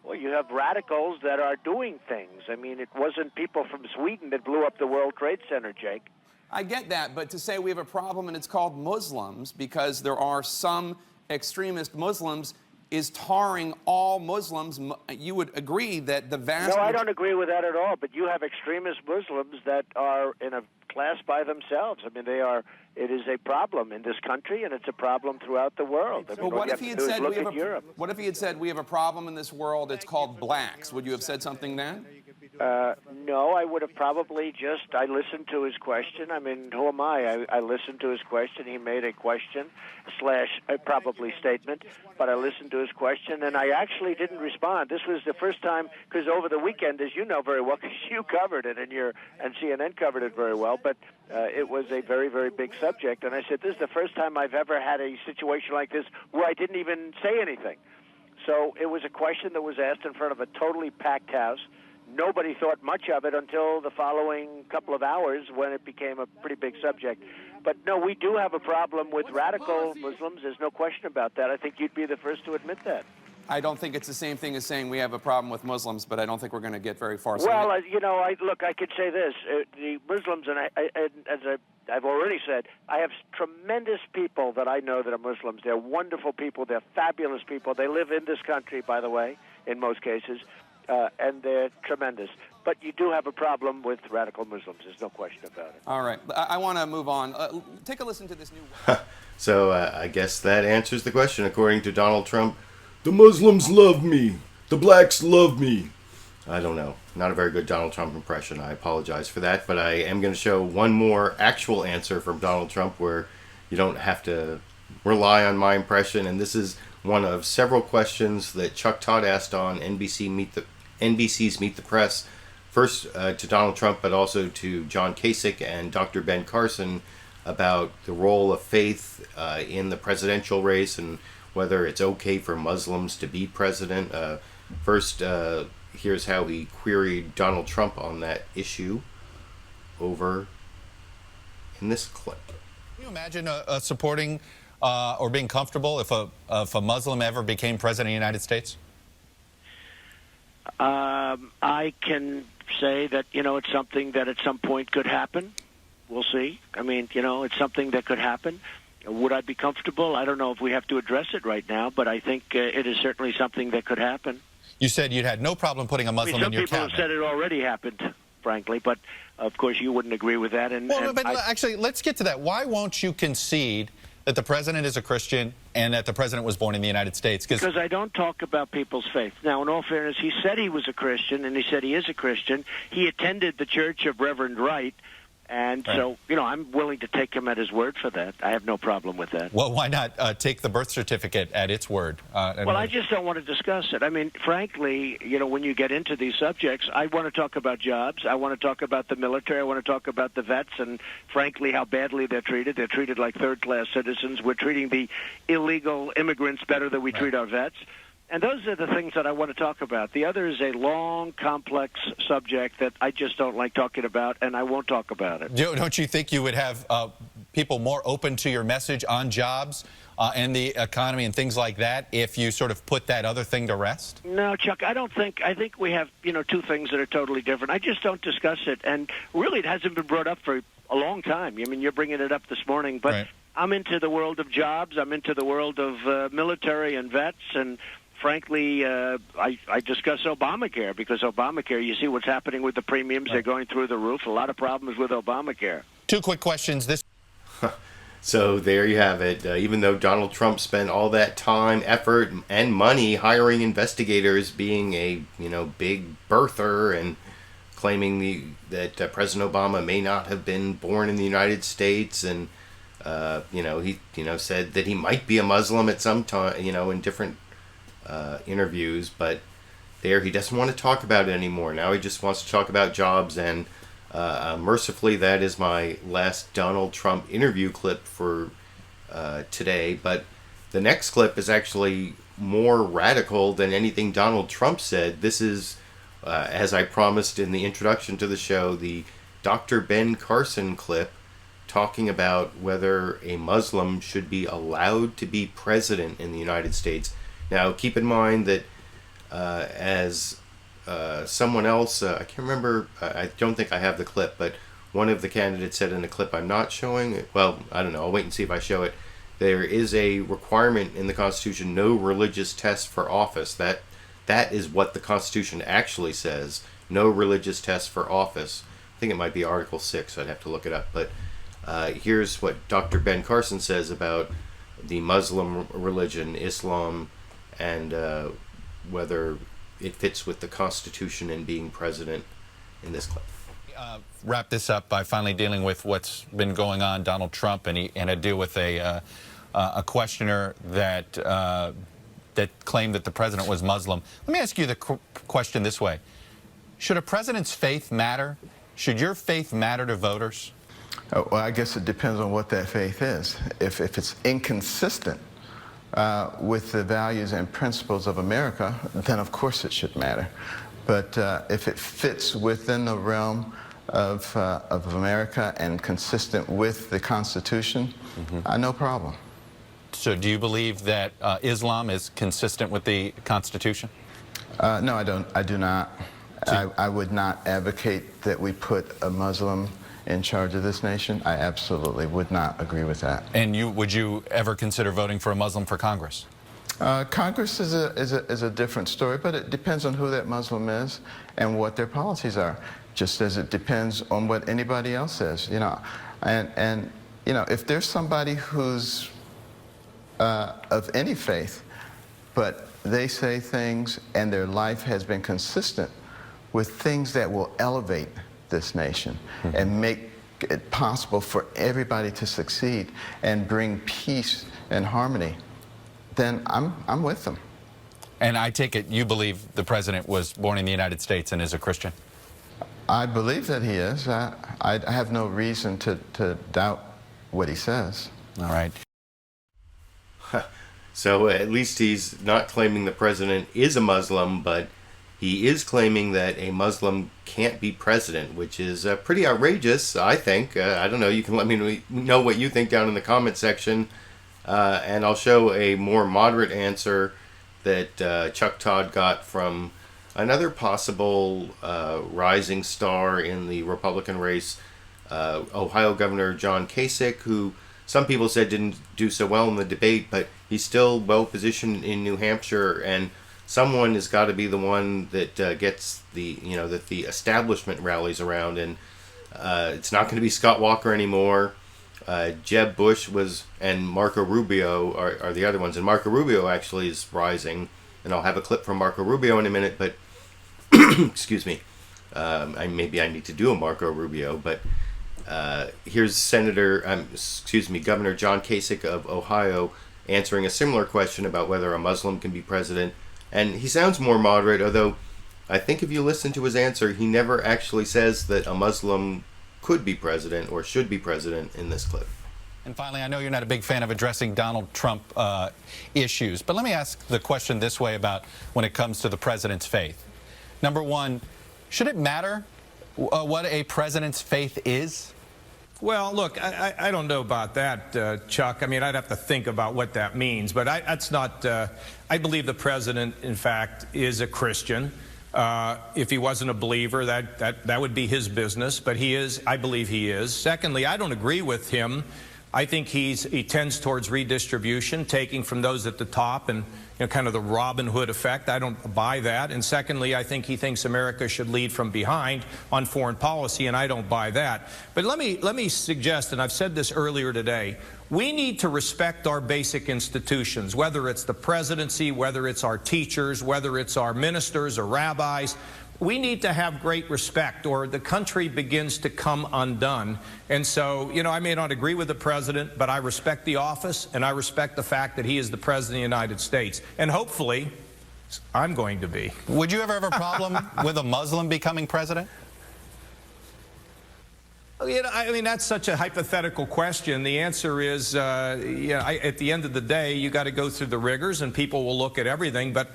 Well, you have radicals that are doing things. I mean, it wasn't people from Sweden that blew up the World Trade Center, Jake. I get that, but to say we have a problem and it's called Muslims because there are some extremist Muslims is tarring all Muslims. You would agree that the vast... No, I don't agree with that at all, but you have extremist Muslims that are in a class by themselves. I mean, they are... It is a problem in this country, and it's a problem throughout the world. I mean, Well, what if he had said look at Europe. What if he had said we have a problem in this world, it's called blacks? Would you have said something then? No, I would have probably just, I listened to his question. I mean, who am I? I listened to his question. He made a question / probably statement, but I listened to his question, and I actually didn't respond. This was the first time, because over the weekend, as you know very well, because you covered it and CNN covered it very well, but it was a very, very big subject. And I said, this is the first time I've ever had a situation like this where I didn't even say anything. So it was a question that was asked in front of a totally packed house. Nobody thought much of it until the following couple of hours when it became a pretty big subject. But no, we do have a problem with radical Muslims. There's no question about that. I think you'd be the first to admit that. I don't think it's the same thing as saying we have a problem with Muslims, but I don't think we're going to get very far. Well, you know, look, I could say this. The Muslims, and as I've already said, I have tremendous people that I know that are Muslims. They're wonderful people. They're fabulous people. They live in this country, by the way, in most cases. And they're tremendous. But you do have a problem with radical Muslims. There's no question about it. All right. I want to move on. Take a listen to this new... So I guess that answers the question. According to Donald Trump, the Muslims love me. The blacks love me. I don't know. Not a very good Donald Trump impression. I apologize for that. But I am going to show one more actual answer from Donald Trump where you don't have to rely on my impression. And this is one of several questions that Chuck Todd asked on NBC's Meet the Press, first to Donald Trump, but also to John Kasich and Dr. Ben Carson about the role of faith in the presidential race and whether it's okay for Muslims to be president. First, here's how he queried Donald Trump on that issue over in this clip. Can you imagine supporting or being comfortable if a Muslim ever became president of the United States? I can say that, you know, it's something that at some point could happen. We'll see. I mean, you know, it's something that could happen. Would I be comfortable? I don't know if we have to address it right now, but I think it is certainly something that could happen. You said you'd had no problem putting a Muslim in your cabinet. Some people have said it already happened, frankly, but of course you wouldn't agree with that. Actually, let's get to that. Why won't you concede that the president is a Christian and that the president was born in the United States? Because I don't talk about people's faith. Now, in all fairness, he said he was a Christian, and he said he is a Christian. He attended the Church of Reverend Wright, and so, you know, I'm willing to take him at his word for that. I have no problem with that. Well, why not take the birth certificate at its word? Well, I just don't want to discuss it. I mean, frankly, you know, when you get into these subjects, I want to talk about jobs. I want to talk about the military. I want to talk about the vets and, frankly, how badly they're treated. They're treated like third-class citizens. We're treating the illegal immigrants better than we treat our vets. And those are the things that I want to talk about. The other is a long, complex subject that I just don't like talking about, and I won't talk about it. Don't you think you would have people more open to your message on jobs and the economy and things like that if you sort of put that other thing to rest? No, Chuck, I think we have, two things that are totally different. I just don't discuss it. And really, it hasn't been brought up for a long time. I mean, you're bringing it up this morning. But right. I'm into the world of jobs. I'm into the world of military and vets. And frankly, I discuss Obamacare because Obamacare, you see what's happening with the premiums. Right. They're going through the roof. A lot of problems with Obamacare. Two quick questions. So there you have it. Even though Donald Trump spent all that time, effort, and money hiring investigators, being a big birther, and claiming that President Obama may not have been born in the United States, and he said that he might be a Muslim at some time, in different interviews, but there he doesn't want to talk about it anymore. Now he just wants to talk about jobs, and mercifully that is my last Donald Trump interview clip for today. But the next clip is actually more radical than anything Donald Trump said. This is, as I promised in the introduction to the show, the Dr. Ben Carson clip talking about whether a Muslim should be allowed to be president in the United States. Now, keep in mind that as someone else, I can't remember, I don't think I have the clip, but one of the candidates said in the clip I'm not showing, well, I don't know, I'll wait and see if I show it. There is a requirement in the Constitution, no religious test for office. That is what the Constitution actually says, no religious test for office. I think it might be Article 6, I'd have to look it up. But here's what Dr. Ben Carson says about the Muslim religion, Islam, and whether it fits with the Constitution and being president in this clip. Wrap this up by finally dealing with what's been going on, Donald Trump, and I deal with a questioner that claimed that the president was Muslim. Let me ask you the question this way. Should a president's faith matter? Should your faith matter to voters? Well, I guess it depends on what that faith is. If it's inconsistent with the values and principles of America, then of course it should matter. But if it fits within the realm of America and consistent with the Constitution, no problem. So do you believe that Islam is consistent with the Constitution? No, I don't. I do not. I would not advocate that we put a Muslim in charge of this nation. I absolutely would not agree with that. And would you ever consider voting for a Muslim for Congress? Congress is a different story, but it depends on who that Muslim is and what their policies are, just as it depends on what anybody else says, And if there's somebody who's of any faith, but they say things and their life has been consistent with things that will elevate this nation and make it possible for everybody to succeed and bring peace and harmony, then I'm with them. And I take it you believe the president was born in the United States and is a Christian? I believe that he is. I have no reason to doubt what he says. All right. So at least he's not claiming the president is a Muslim, but he is claiming that a Muslim can't be president, which is pretty outrageous, I think. I don't know. You can let me know what you think down in the comment section. And I'll show a more moderate answer that Chuck Todd got from another possible rising star in the Republican race, Ohio Governor John Kasich, who some people said didn't do so well in the debate, but he's still well positioned in New Hampshire, and someone has got to be the one that gets the, that the establishment rallies around, and it's not going to be Scott Walker anymore. Jeb Bush and Marco Rubio are the other ones, and Marco Rubio actually is rising, and I'll have a clip from Marco Rubio in a minute, but excuse me, maybe I need to do a Marco Rubio, but here's Governor John Kasich of Ohio answering a similar question about whether a Muslim can be president. And he sounds more moderate, although I think if you listen to his answer, he never actually says that a Muslim could be president or should be president in this clip. And finally, I know you're not a big fan of addressing Donald Trump issues, but let me ask the question this way about when it comes to the president's faith. Number one, should it matter what a president's faith is? Well, look, I don't know about that, Chuck. I mean, I'd have to think about what that means. But that's not, I believe the president, in fact, is a Christian. If he wasn't a believer, that would be his business. But he is, I believe he is. Secondly, I don't agree with him. I think he tends towards redistribution, taking from those at the top and kind of the Robin Hood effect. I don't buy that. And secondly, I think he thinks America should lead from behind on foreign policy, and I don't buy that. But let me suggest, and I've said this earlier today, we need to respect our basic institutions, whether it's the presidency, whether it's our teachers, whether it's our ministers or rabbis. We need to have great respect, or the country begins to come undone. And so, I may not agree with the president, but I respect the office, and I respect the fact that he is the president of the United States. And hopefully, I'm going to be. Would you ever have a problem with a Muslim becoming president? I mean, that's such a hypothetical question. The answer is, at the end of the day, you got to go through the rigors, and people will look at everything. But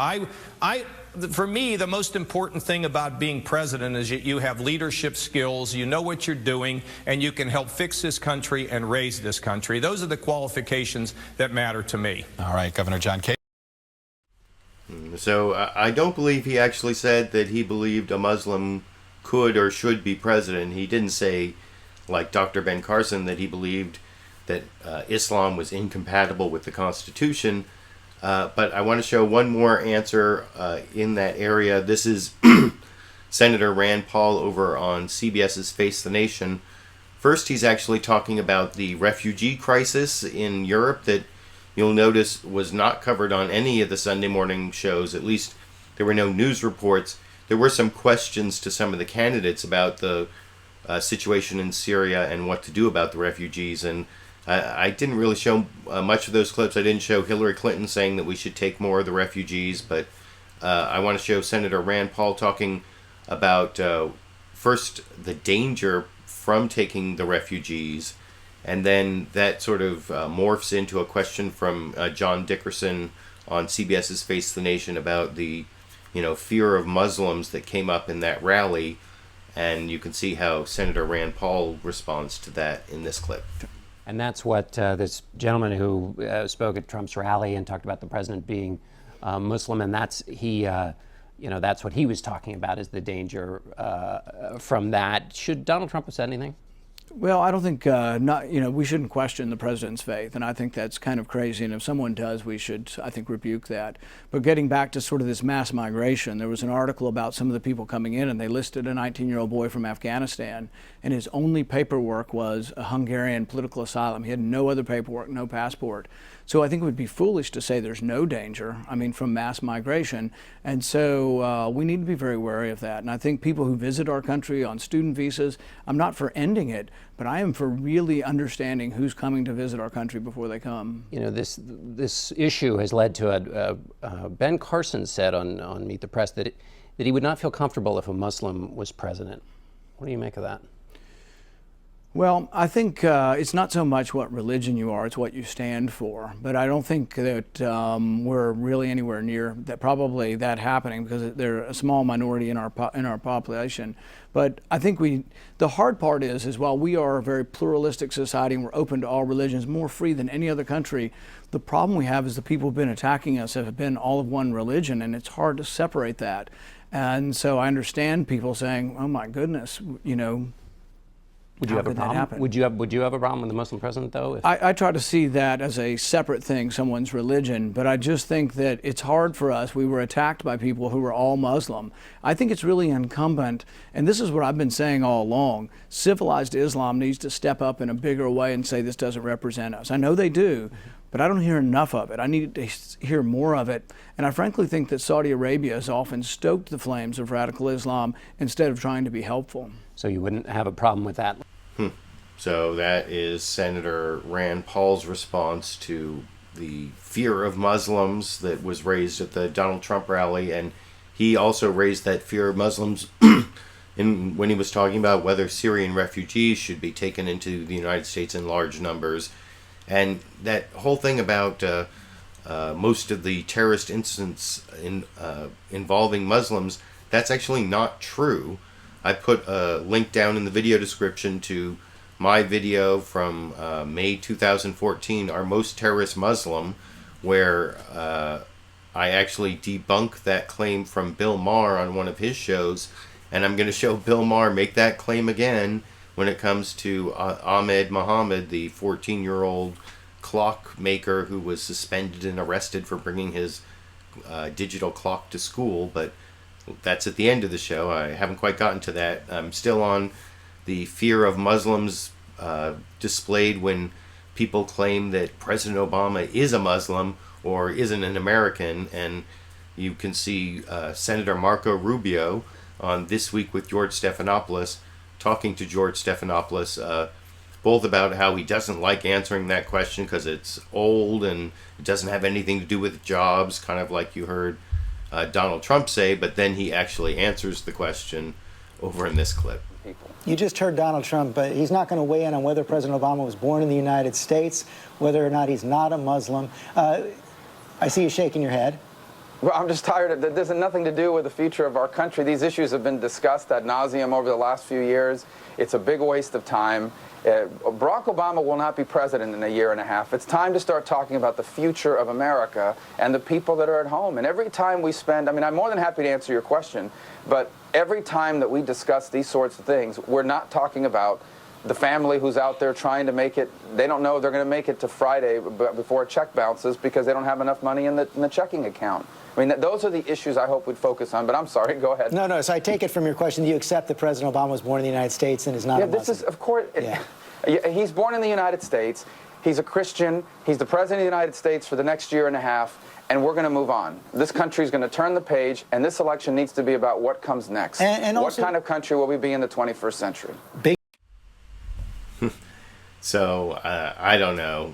for me, the most important thing about being president is that you have leadership skills, you know what you're doing, and you can help fix this country and raise this country. Those are the qualifications that matter to me. All right, Governor John Kasich. So I don't believe he actually said that he believed a Muslim could or should be president. He didn't say, like Dr. Ben Carson, that he believed that Islam was incompatible with the Constitution. But I want to show one more answer in that area. This is Senator Rand Paul over on CBS's Face the Nation. First, he's actually talking about the refugee crisis in Europe that you'll notice was not covered on any of the Sunday morning shows. At least there were no news reports. There were some questions to some of the candidates about the situation in Syria and what to do about the refugees. And I didn't really show much of those clips. I didn't show Hillary Clinton saying that we should take more of the refugees, but I want to show Senator Rand Paul talking about first the danger from taking the refugees, and then that sort of morphs into a question from John Dickerson on CBS's Face the Nation about the fear of Muslims that came up in that rally, and you can see how Senator Rand Paul responds to that in this clip. And that's what this gentleman who spoke at Trump's rally and talked about the president being Muslim, and that's what he was talking about, is the danger from that. Should Donald Trump have said anything? Well, I don't think we shouldn't question the president's faith, and I think that's kind of crazy. And if someone does, we should, I think, rebuke that. But getting back to sort of this mass migration, there was an article about some of the people coming in, and they listed a 19-year-old boy from Afghanistan, and his only paperwork was a Hungarian political asylum. He had no other paperwork, no passport. So I think it would be foolish to say there's no danger, from mass migration. And so we need to be very wary of that. And I think people who visit our country on student visas, I'm not for ending it, but I am for really understanding who's coming to visit our country before they come. This issue has led to Ben Carson said on Meet the Press that he would not feel comfortable if a Muslim was president. What do you make of that? Well, I think it's not so much what religion you are, it's what you stand for. But I don't think that we're really anywhere near probably that happening, because they're a small minority in our population. But I think the hard part is while we are a very pluralistic society and we're open to all religions, more free than any other country, the problem we have is the people who've been attacking us have been all of one religion, and it's hard to separate that. And so I understand people saying, oh my goodness, Would you have a problem? Would you have a problem with the Muslim president, though? I try to see that as a separate thing, someone's religion, but I just think that it's hard for us. We were attacked by people who were all Muslim. I think it's really incumbent, and this is what I've been saying all along, civilized Islam needs to step up in a bigger way and say this doesn't represent us. I know they do, but I don't hear enough of it. I need to hear more of it. And I frankly think that Saudi Arabia has often stoked the flames of radical Islam instead of trying to be helpful. So you wouldn't have a problem with that? So that is Senator Rand Paul's response to the fear of Muslims that was raised at the Donald Trump rally, and he also raised that fear of Muslims when he was talking about whether Syrian refugees should be taken into the United States in large numbers. And that whole thing about most of the terrorist incidents involving Muslims, that's actually not true. I put a link down in the video description to my video from May 2014, Our Most Terrorist Muslim, where I actually debunk that claim from Bill Maher on one of his shows, and I'm going to show Bill Maher make that claim again when it comes to Ahmed Mohamed, the 14-year-old clock maker who was suspended and arrested for bringing his digital clock to school. But that's at the end of the show. I haven't quite gotten to that. I'm still on the fear of Muslims displayed when people claim that President Obama is a Muslim or isn't an American. And you can see Senator Marco Rubio on This Week with George Stephanopoulos talking to George Stephanopoulos both about how he doesn't like answering that question because it's old and it doesn't have anything to do with jobs, kind of like you heard Donald Trump say, but then he actually answers the question over in this clip. You just heard Donald Trump, but he's not going to weigh in on whether President Obama was born in the United States, whether or not he's not a Muslim. I see you shaking your head. Well, I'm just tired of that. This has nothing to do with the future of our country. These issues have been discussed ad nauseum over the last few years. It's a big waste of time. Barack Obama will not be president in a year and a half. It's time to start talking about the future of America and the people that are at home. And every time we spend, I mean, I'm more than happy to answer your question, but every time that we discuss these sorts of things, we're not talking about the family who's out there trying to make it. They don't know they're going to make it to Friday before a check bounces because they don't have enough money in the checking account. I mean, those are the issues I hope we'd focus on, but I'm sorry, go ahead. No, so I take it from your question, do you accept that President Obama was born in the United States and is not a Muslim? This is, of course, he's born in the United States, he's a Christian, he's the President of the United States for the next year and a half, and we're going to move on. This country's going to turn the page, and this election needs to be about what comes next. And what kind of country will we be in the 21st century? So, I don't know.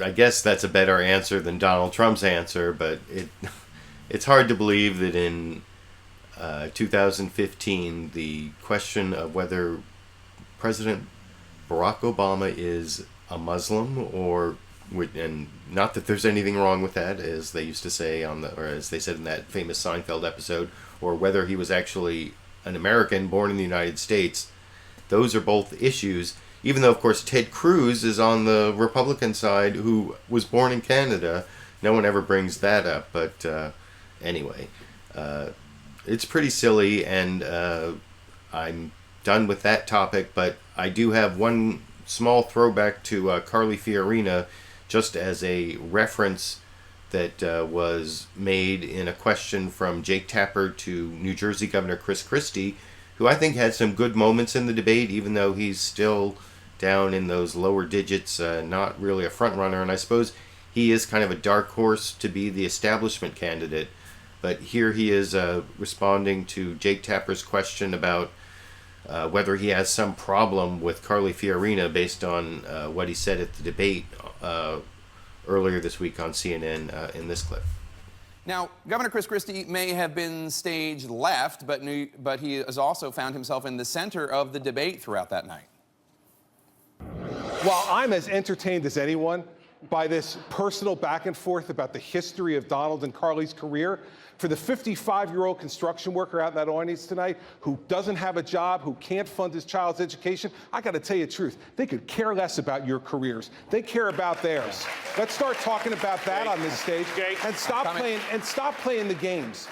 I guess that's a better answer than Donald Trump's answer, but it's hard to believe that in 2015, the question of whether President Barack Obama is a Muslim and not that there's anything wrong with that, as they used to say or as they said in that famous Seinfeld episode, or whether he was actually an American born in the United States, those are both issues. Even though, of course, Ted Cruz is on the Republican side, who was born in Canada. No one ever brings that up. But anyway, it's pretty silly, and I'm done with that topic. But I do have one small throwback to Carly Fiorina, just as a reference that was made in a question from Jake Tapper to New Jersey Governor Chris Christie, who I think had some good moments in the debate, even though he's still down in those lower digits, not really a front runner. And I suppose he is kind of a dark horse to be the establishment candidate. But here he is responding to Jake Tapper's question about whether he has some problem with Carly Fiorina based on what he said at the debate earlier this week on CNN in this clip. Now, Governor Chris Christie may have been stage left, but he has also found himself in the center of the debate throughout that night. While I'm as entertained as anyone by this personal back and forth about the history of Donald and Carly's career, for the 55-year-old construction worker out in that audience tonight who doesn't have a job, who can't fund his child's education, I got to tell you the truth. They could care less about your careers. They care about theirs. Let's start talking about that on this stage and stop playing the games.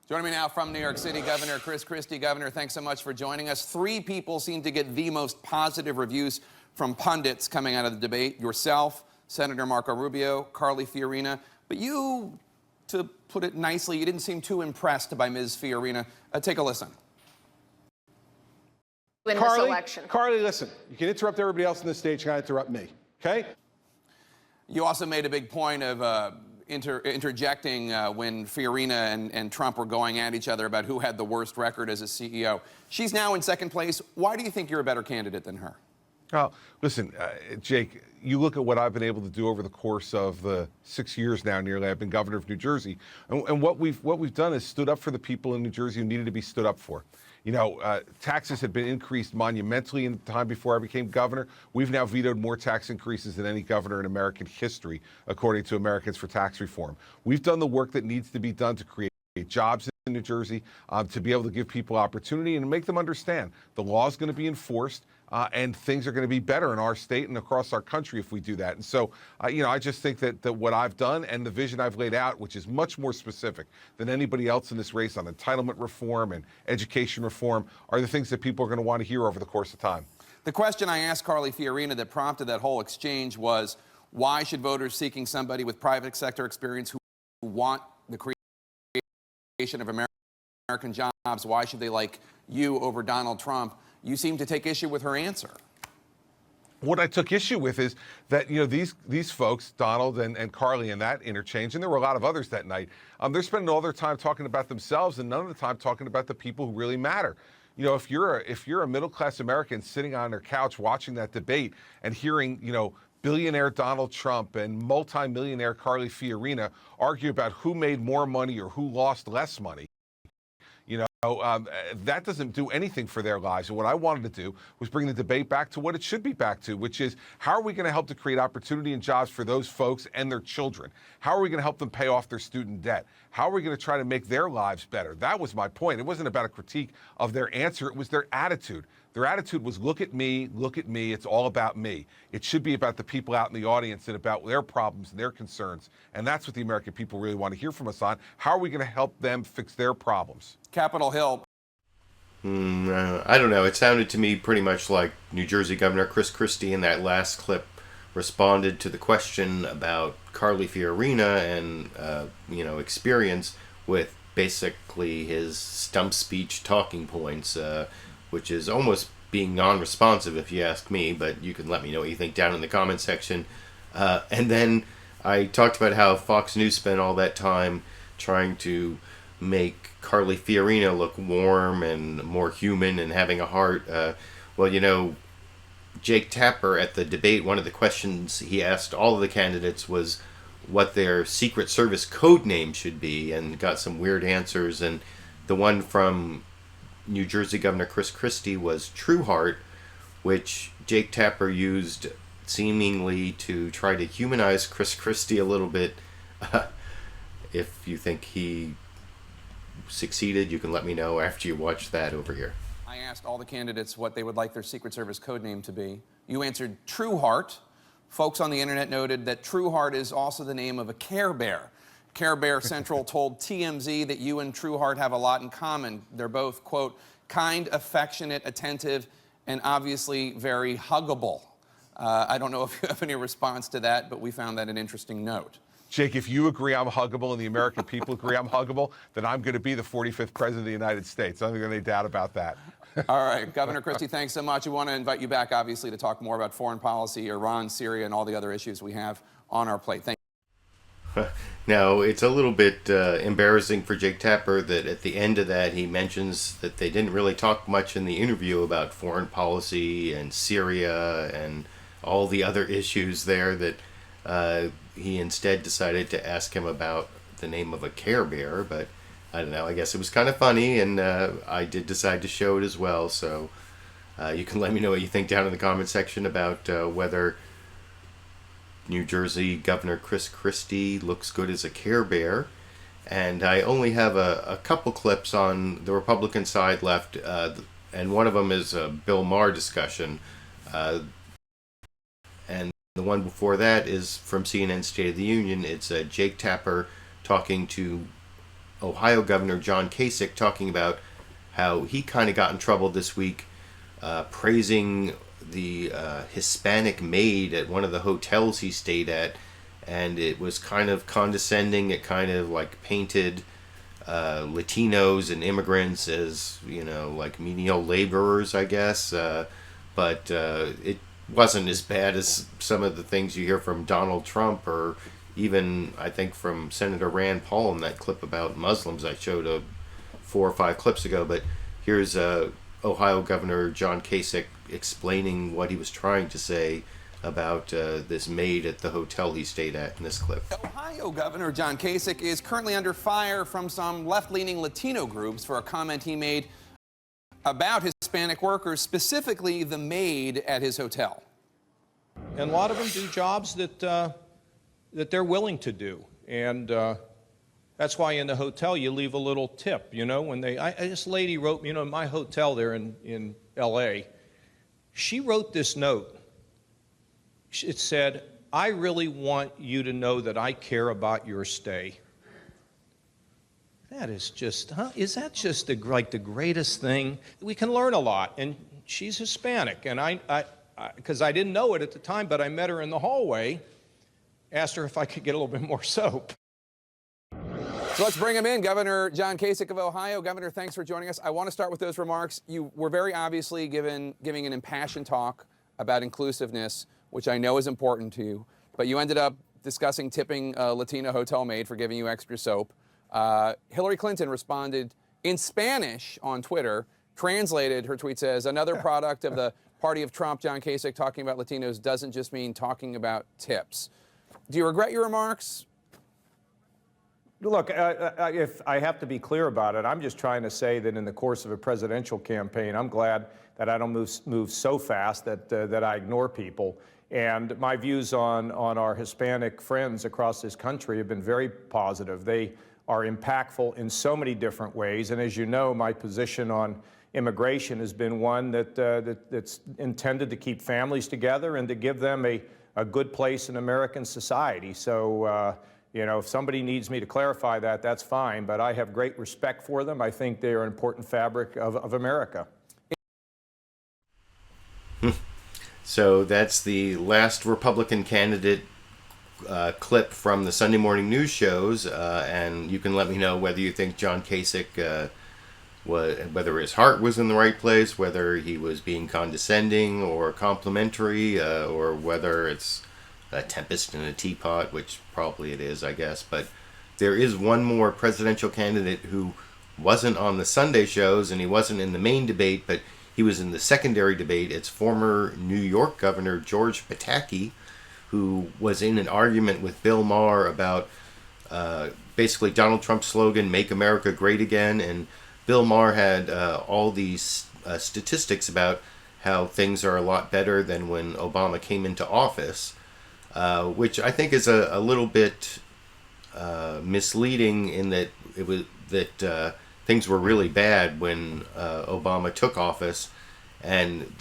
Joining me now from New York City, Governor Chris Christie. Governor, thanks so much for joining us. 3 people seem to get the most positive reviews from pundits coming out of the debate. Yourself, Senator Marco Rubio, Carly Fiorina. But you, to put it nicely, you didn't seem too impressed by Ms. Fiorina. Take a listen. In this election. Carly, listen. You can interrupt everybody else on the stage. You got to interrupt me, okay? You also made a big point of interjecting when Fiorina and Trump were going at each other about who had the worst record as a CEO. She's now in second place. Why do you think you're a better candidate than her? Oh, listen, Jake, you look at what I've been able to do over the course of the 6 years now nearly. I've been governor of New Jersey. And what we've done is stood up for the people in New Jersey who needed to be stood up for. You know, taxes had been increased monumentally in the time before I became governor. We've now vetoed more tax increases than any governor in American history, according to Americans for Tax Reform. We've done the work that needs to be done to create jobs in New Jersey, to be able to give people opportunity and make them understand the law is going to be enforced. and things are going to be better in our state and across our country if we do that. And so, I just think that what I've done and the vision I've laid out, which is much more specific than anybody else in this race on entitlement reform and education reform, are the things that people are going to want to hear over the course of time. The question I asked Carly Fiorina that prompted that whole exchange was, why should voters seeking somebody with private sector experience who want the creation of American jobs, why should they like you over Donald Trump? You seem to take issue with her answer. What I took issue with is that, these folks, Donald and Carly, in that interchange, and there were a lot of others that night, they're spending all their time talking about themselves and none of the time talking about the people who really matter. If you're a middle-class American sitting on their couch watching that debate and hearing, billionaire Donald Trump and multimillionaire Carly Fiorina argue about who made more money or who lost less money, that doesn't do anything for their lives. And what I wanted to do was bring the debate back to what it should be back to, which is, how are we going to help to create opportunity and jobs for those folks and their children? How are we going to help them pay off their student debt? How are we going to try to make their lives better? That was my point. It wasn't about a critique of their answer. It was their attitude. Their attitude was, look at me, it's all about me. It should be about the people out in the audience and about their problems and their concerns. And that's what the American people really want to hear from us on. How are we going to help them fix their problems? Capitol Hill. I don't know. It sounded to me pretty much like New Jersey Governor Chris Christie in that last clip responded to the question about Carly Fiorina and, experience with basically his stump speech talking points, which is almost being non-responsive if you ask me, but you can let me know what you think down in the comment section. And then I talked about how Fox News spent all that time trying to make Carly Fiorina look warm and more human and having a heart. Jake Tapper at the debate, one of the questions he asked all of the candidates was what their Secret Service code name should be, and got some weird answers. And the one from New Jersey Governor Chris Christie was True Heart, which Jake Tapper used seemingly to try to humanize Chris Christie a little bit. If you think he succeeded, you can let me know after you watch that over here. I asked all the candidates what they would like their Secret Service code name to be. You answered True Heart. Folks on the internet noted that True Heart is also the name of a Care Bear. Care Bear Central told TMZ that you and True Heart have a lot in common. They're both, quote, kind, affectionate, attentive, and obviously very huggable. I don't know if you have any response to that, but we found that an interesting note. Jake, if you agree I'm huggable and the American people agree I'm huggable, then I'm going to be the 45th president of the United States. I don't think there's any doubt about that. All right, Governor Christie, thanks so much. We want to invite you back, obviously, to talk more about foreign policy, Iran, Syria, and all the other issues we have on our plate. Thank you. Now, it's a little bit embarrassing for Jake Tapper that at the end of that he mentions that they didn't really talk much in the interview about foreign policy and Syria and all the other issues there, that he instead decided to ask him about the name of a Care Bear. But I don't know, I guess it was kind of funny, and I did decide to show it as well. So you can let me know what you think down in the comment section about whether New Jersey Governor Chris Christie looks good as a Care Bear. And I only have a couple clips on the Republican side left, and one of them is a Bill Maher discussion. And the one before that is from CNN State of the Union. It's Jake Tapper talking to Ohio Governor John Kasich, talking about how he kind of got in trouble this week, praising the Hispanic maid at one of the hotels he stayed at, and it was kind of condescending. It kind of like painted Latinos and immigrants as, like menial laborers, I guess, but it wasn't as bad as some of the things you hear from Donald Trump, or even, I think, from Senator Rand Paul in that clip about Muslims I showed 4 or 5 clips ago. But here's Ohio Governor John Kasich explaining what he was trying to say about this maid at the hotel he stayed at in this clip. Ohio Governor John Kasich is currently under fire from some left-leaning Latino groups for a comment he made about Hispanic workers, specifically the maid at his hotel. And a lot of them do jobs that they're willing to do. And that's why in the hotel you leave a little tip, when this lady wrote, in my hotel there in L.A., She wrote this note. It said, "I really want you to know that I care about your stay." That is just, is that just like the greatest thing? We can learn a lot, and she's Hispanic, and because I didn't know it at the time, but I met her in the hallway, asked her if I could get a little bit more soap. So let's bring him in. Governor John Kasich of Ohio. Governor, thanks for joining us. I want to start with those remarks. You were very obviously giving an impassioned talk about inclusiveness, which I know is important to you, but you ended up discussing tipping a Latina hotel maid for giving you extra soap. Hillary Clinton responded in Spanish on Twitter. Translated, her tweet says, "Another product of the party of Trump, John Kasich, talking about Latinos doesn't just mean talking about tips." Do you regret your remarks? Look, if I have to be clear about it, I'm just trying to say that in the course of a presidential campaign, I'm glad that I don't move so fast that I ignore people. And my views on our Hispanic friends across this country have been very positive. They are impactful in so many different ways. And as you know, my position on immigration has been one that's intended to keep families together and to give them a good place in American society. So, you know, if somebody needs me to clarify that, that's fine. But I have great respect for them. I think they are an important fabric of America. So that's the last Republican candidate clip from the Sunday morning news shows, and you can let me know whether you think John Kasich, whether his heart was in the right place, whether he was being condescending or complimentary, or whether it's a tempest in a teapot, which probably it is, I guess. But there is one more presidential candidate who wasn't on the Sunday shows, and he wasn't in the main debate, but he was in the secondary debate. It's former New York Governor George Pataki, who was in an argument with Bill Maher about basically Donald Trump's slogan, "Make America Great Again." And Bill Maher had all these statistics about how things are a lot better than when Obama came into office, which I think is a little bit misleading in that things were really bad when Obama took office, and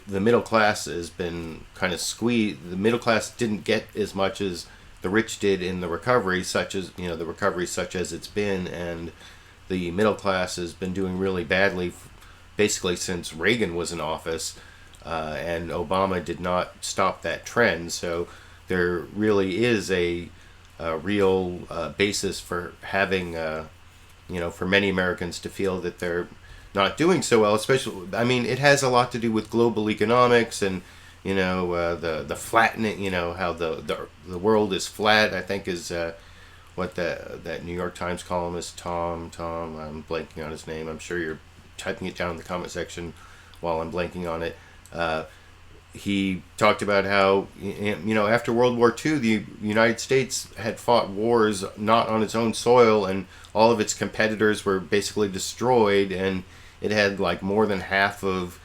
the middle class has been kind of squeezed. The middle class didn't get as much as the rich did in the recovery, such as it's been, and the middle class has been doing really badly basically since Reagan was in office, and Obama did not stop that trend. So there really is a real basis for having for many Americans to feel that they're not doing so well, especially, I mean, it has a lot to do with global economics and, the flattening, how the world is flat, I think is what that New York Times columnist, Tom, I'm blanking on his name. I'm sure you're typing it down in the comment section while I'm blanking on it. He talked about how, after World War II, the United States had fought wars not on its own soil, and all of its competitors were basically destroyed, and it had like more than half of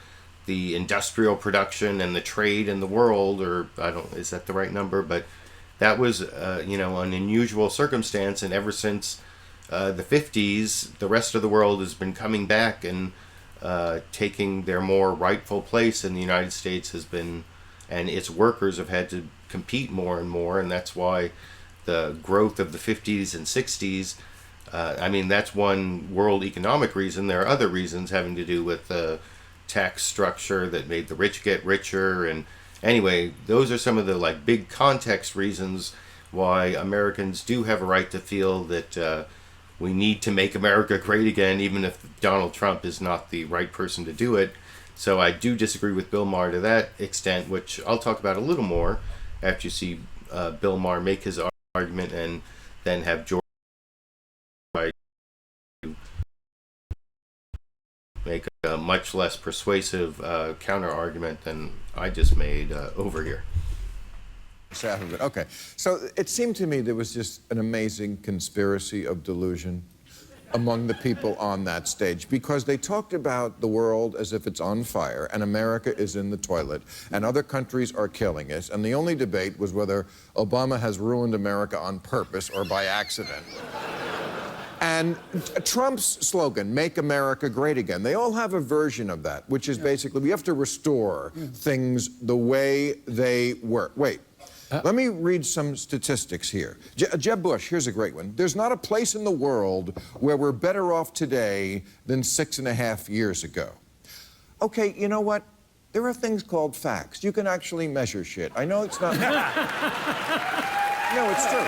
the industrial production and the trade in the world, or is that the right number? But that was, an unusual circumstance, and ever since the 50s, the rest of the world has been coming back and taking their more rightful place in the United States and its workers have had to compete more and more, and that's why the growth of the 50s and 60s, that's one world economic reason. There are other reasons having to do with the tax structure that made the rich get richer, and anyway, those are some of the big context reasons why Americans do have a right to feel that we need to make America great again, even if Donald Trump is not the right person to do it. So I do disagree with Bill Maher to that extent, which I'll talk about a little more after you see Bill Maher make his argument, and then have Jorge make a much less persuasive counter argument than I just made over here. Okay, so it seemed to me there was just an amazing conspiracy of delusion among the people on that stage, because they talked about the world as if it's on fire and America is in the toilet and other countries are killing it, and the only debate was whether Obama has ruined America on purpose or by accident. And Trump's slogan, "Make America Great Again," they all have a version of that, which is basically we have to restore things the way they were. Wait, let me read some statistics here. Jeb Bush, here's a great one. There's not a place in the world where we're better off today than 6.5 years ago. Okay, you know what? There are things called facts. You can actually measure shit. I know it's not... No, it's true.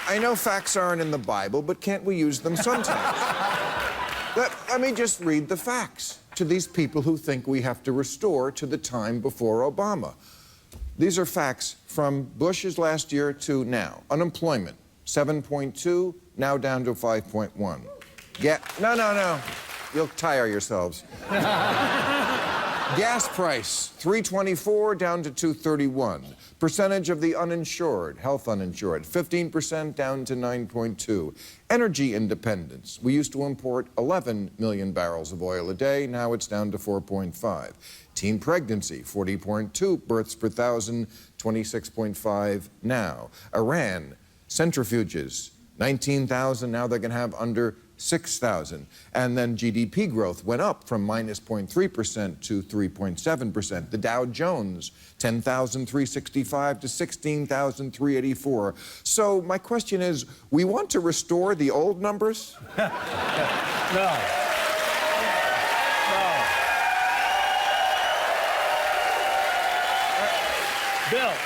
I know facts aren't in the Bible, but can't we use them sometimes? Let me just read the facts to these people who think we have to restore to the time before Obama. These are facts from Bush's last year to now. Unemployment, 7.2, now down to 5.1. No. You'll tire yourselves. Gas price, $3.24 down to $2.31. Percentage of the uninsured, health uninsured, 15% down to 9.2. Energy independence. We used to import 11 million barrels of oil a day. Now it's down to 4.5. Teen pregnancy, 40.2 births per thousand, 26.5 now. Iran, centrifuges, 19,000. Now they're going to have under 6,000. And then GDP growth went up from -0.3% to 3.7%. The Dow Jones, 10,365 to 16,384. So my question is, we want to restore the old numbers? No.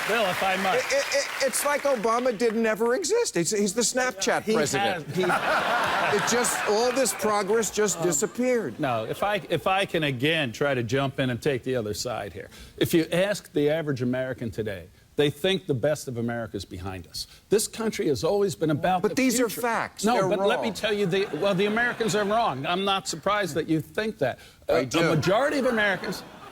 Bill, if I might. It's like Obama didn't ever exist. He's the Snapchat president. It just, all this progress just disappeared. No, if I can again try to jump in and take the other side here. If you ask the average American today, they think the best of America is behind us. This country has always been about the future. But these are facts. No, They're but wrong. let me tell you, the Americans are wrong. I'm not surprised that you think that. I do.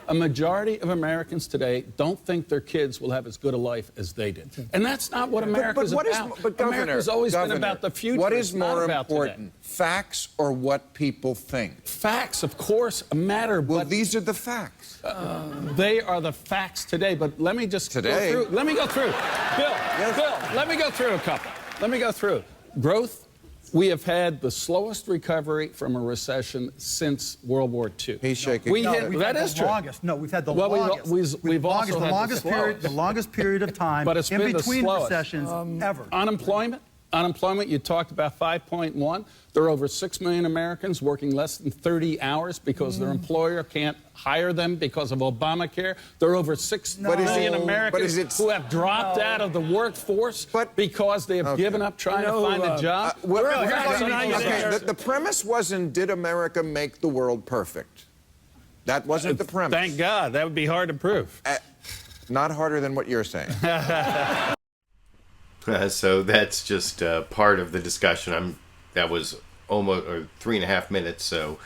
A majority of Americans today don't think their kids will have as good a life as they did. And that's not what America's about. But Governor, America's always been about the future. What is It's not more about important, facts or what people think? Facts, of course, matter. Well, but these are the facts. They are the facts today. But let me just go through. Let me go through. Bill, let me go through a couple. Let me go through. Growth. We have had the slowest recovery from a recession since World War II. He's shaking. That is true. No, we've had the longest. We've also had the longest period of time but it's in been between the slowest. recessions ever. Unemployment, you talked about 5.1. There are over 6 million Americans working less than 30 hours because their employer can't hire them because of Obamacare. There are over 6 million Americans who have dropped out of the workforce because they have given up trying to find a job. The premise wasn't, did America make the world perfect? That wasn't the premise. Thank God. That would be hard to prove. Not harder than what you're saying. So that's just part of the discussion. That was almost 3.5 minutes, so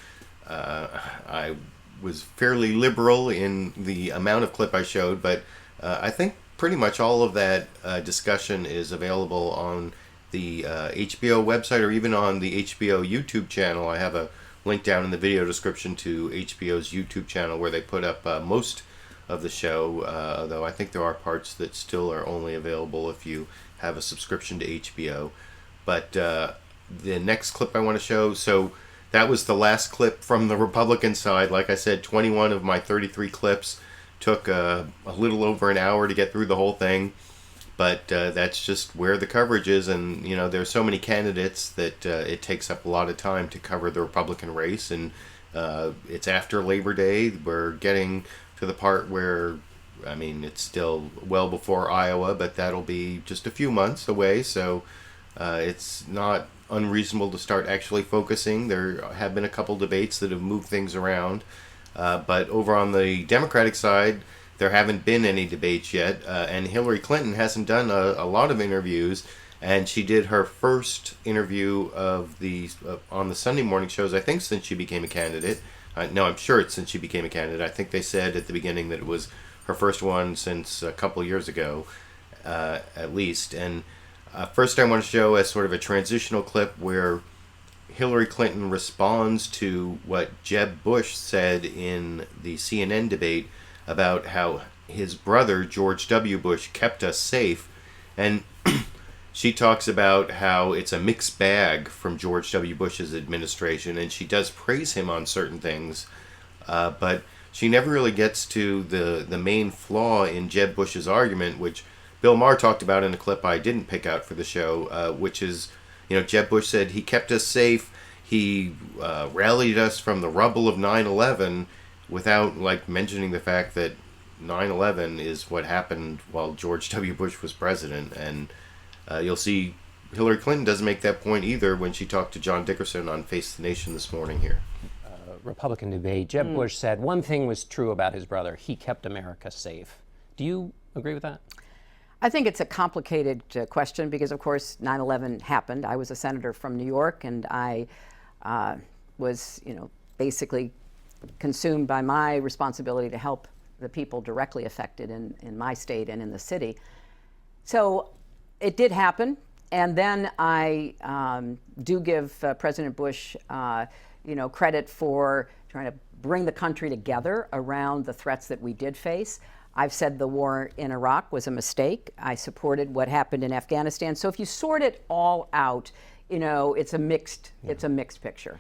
I was fairly liberal in the amount of clip I showed, but I think pretty much all of that discussion is available on the HBO website or even on the HBO YouTube channel. I have a link down in the video description to HBO's YouTube channel where they put up most of the show, though I think there are parts that still are only available if you have a subscription to HBO. But the next clip I want to show, so that was the last clip from the Republican side. Like I said, 21 of my 33 clips took a little over an hour to get through the whole thing. But that's just where the coverage is, and there's so many candidates that it takes up a lot of time to cover the Republican race, and it's after Labor Day. We're getting to the part where, it's still well before Iowa, but that'll be just a few months away, so it's not unreasonable to start actually focusing. There have been a couple debates that have moved things around, but over on the Democratic side, there haven't been any debates yet, and Hillary Clinton hasn't done a lot of interviews, and she did her first interview of on the Sunday morning shows, I think, since she became a candidate. No, I'm sure it's since she became a candidate. I think they said at the beginning that it was her first one since a couple years ago, at least. And first I want to show as sort of a transitional clip where Hillary Clinton responds to what Jeb Bush said in the CNN debate about how his brother, George W. Bush, kept us safe. And she talks about how it's a mixed bag from George W. Bush's administration, and she does praise him on certain things, but she never really gets to the main flaw in Jeb Bush's argument, which Bill Maher talked about in a clip I didn't pick out for the show, which is, Jeb Bush said he kept us safe, he rallied us from the rubble of 9/11, without mentioning the fact that 9/11 is what happened while George W. Bush was president. And you'll see Hillary Clinton doesn't make that point either when she talked to John Dickerson on Face the Nation this morning here. Republican debate, Jeb Bush said one thing was true about his brother: he kept America safe. Do you agree with that? I think it's a complicated question because, of course, 9/11 happened. I was a senator from New York, and I was, basically consumed by my responsibility to help the people directly affected in my state and in the city. So it did happen, and then I do give President Bush, credit for trying to bring the country together around the threats that we did face. I've said the war in Iraq was a mistake. I supported what happened in Afghanistan. So if you sort it all out, it's a mixed picture.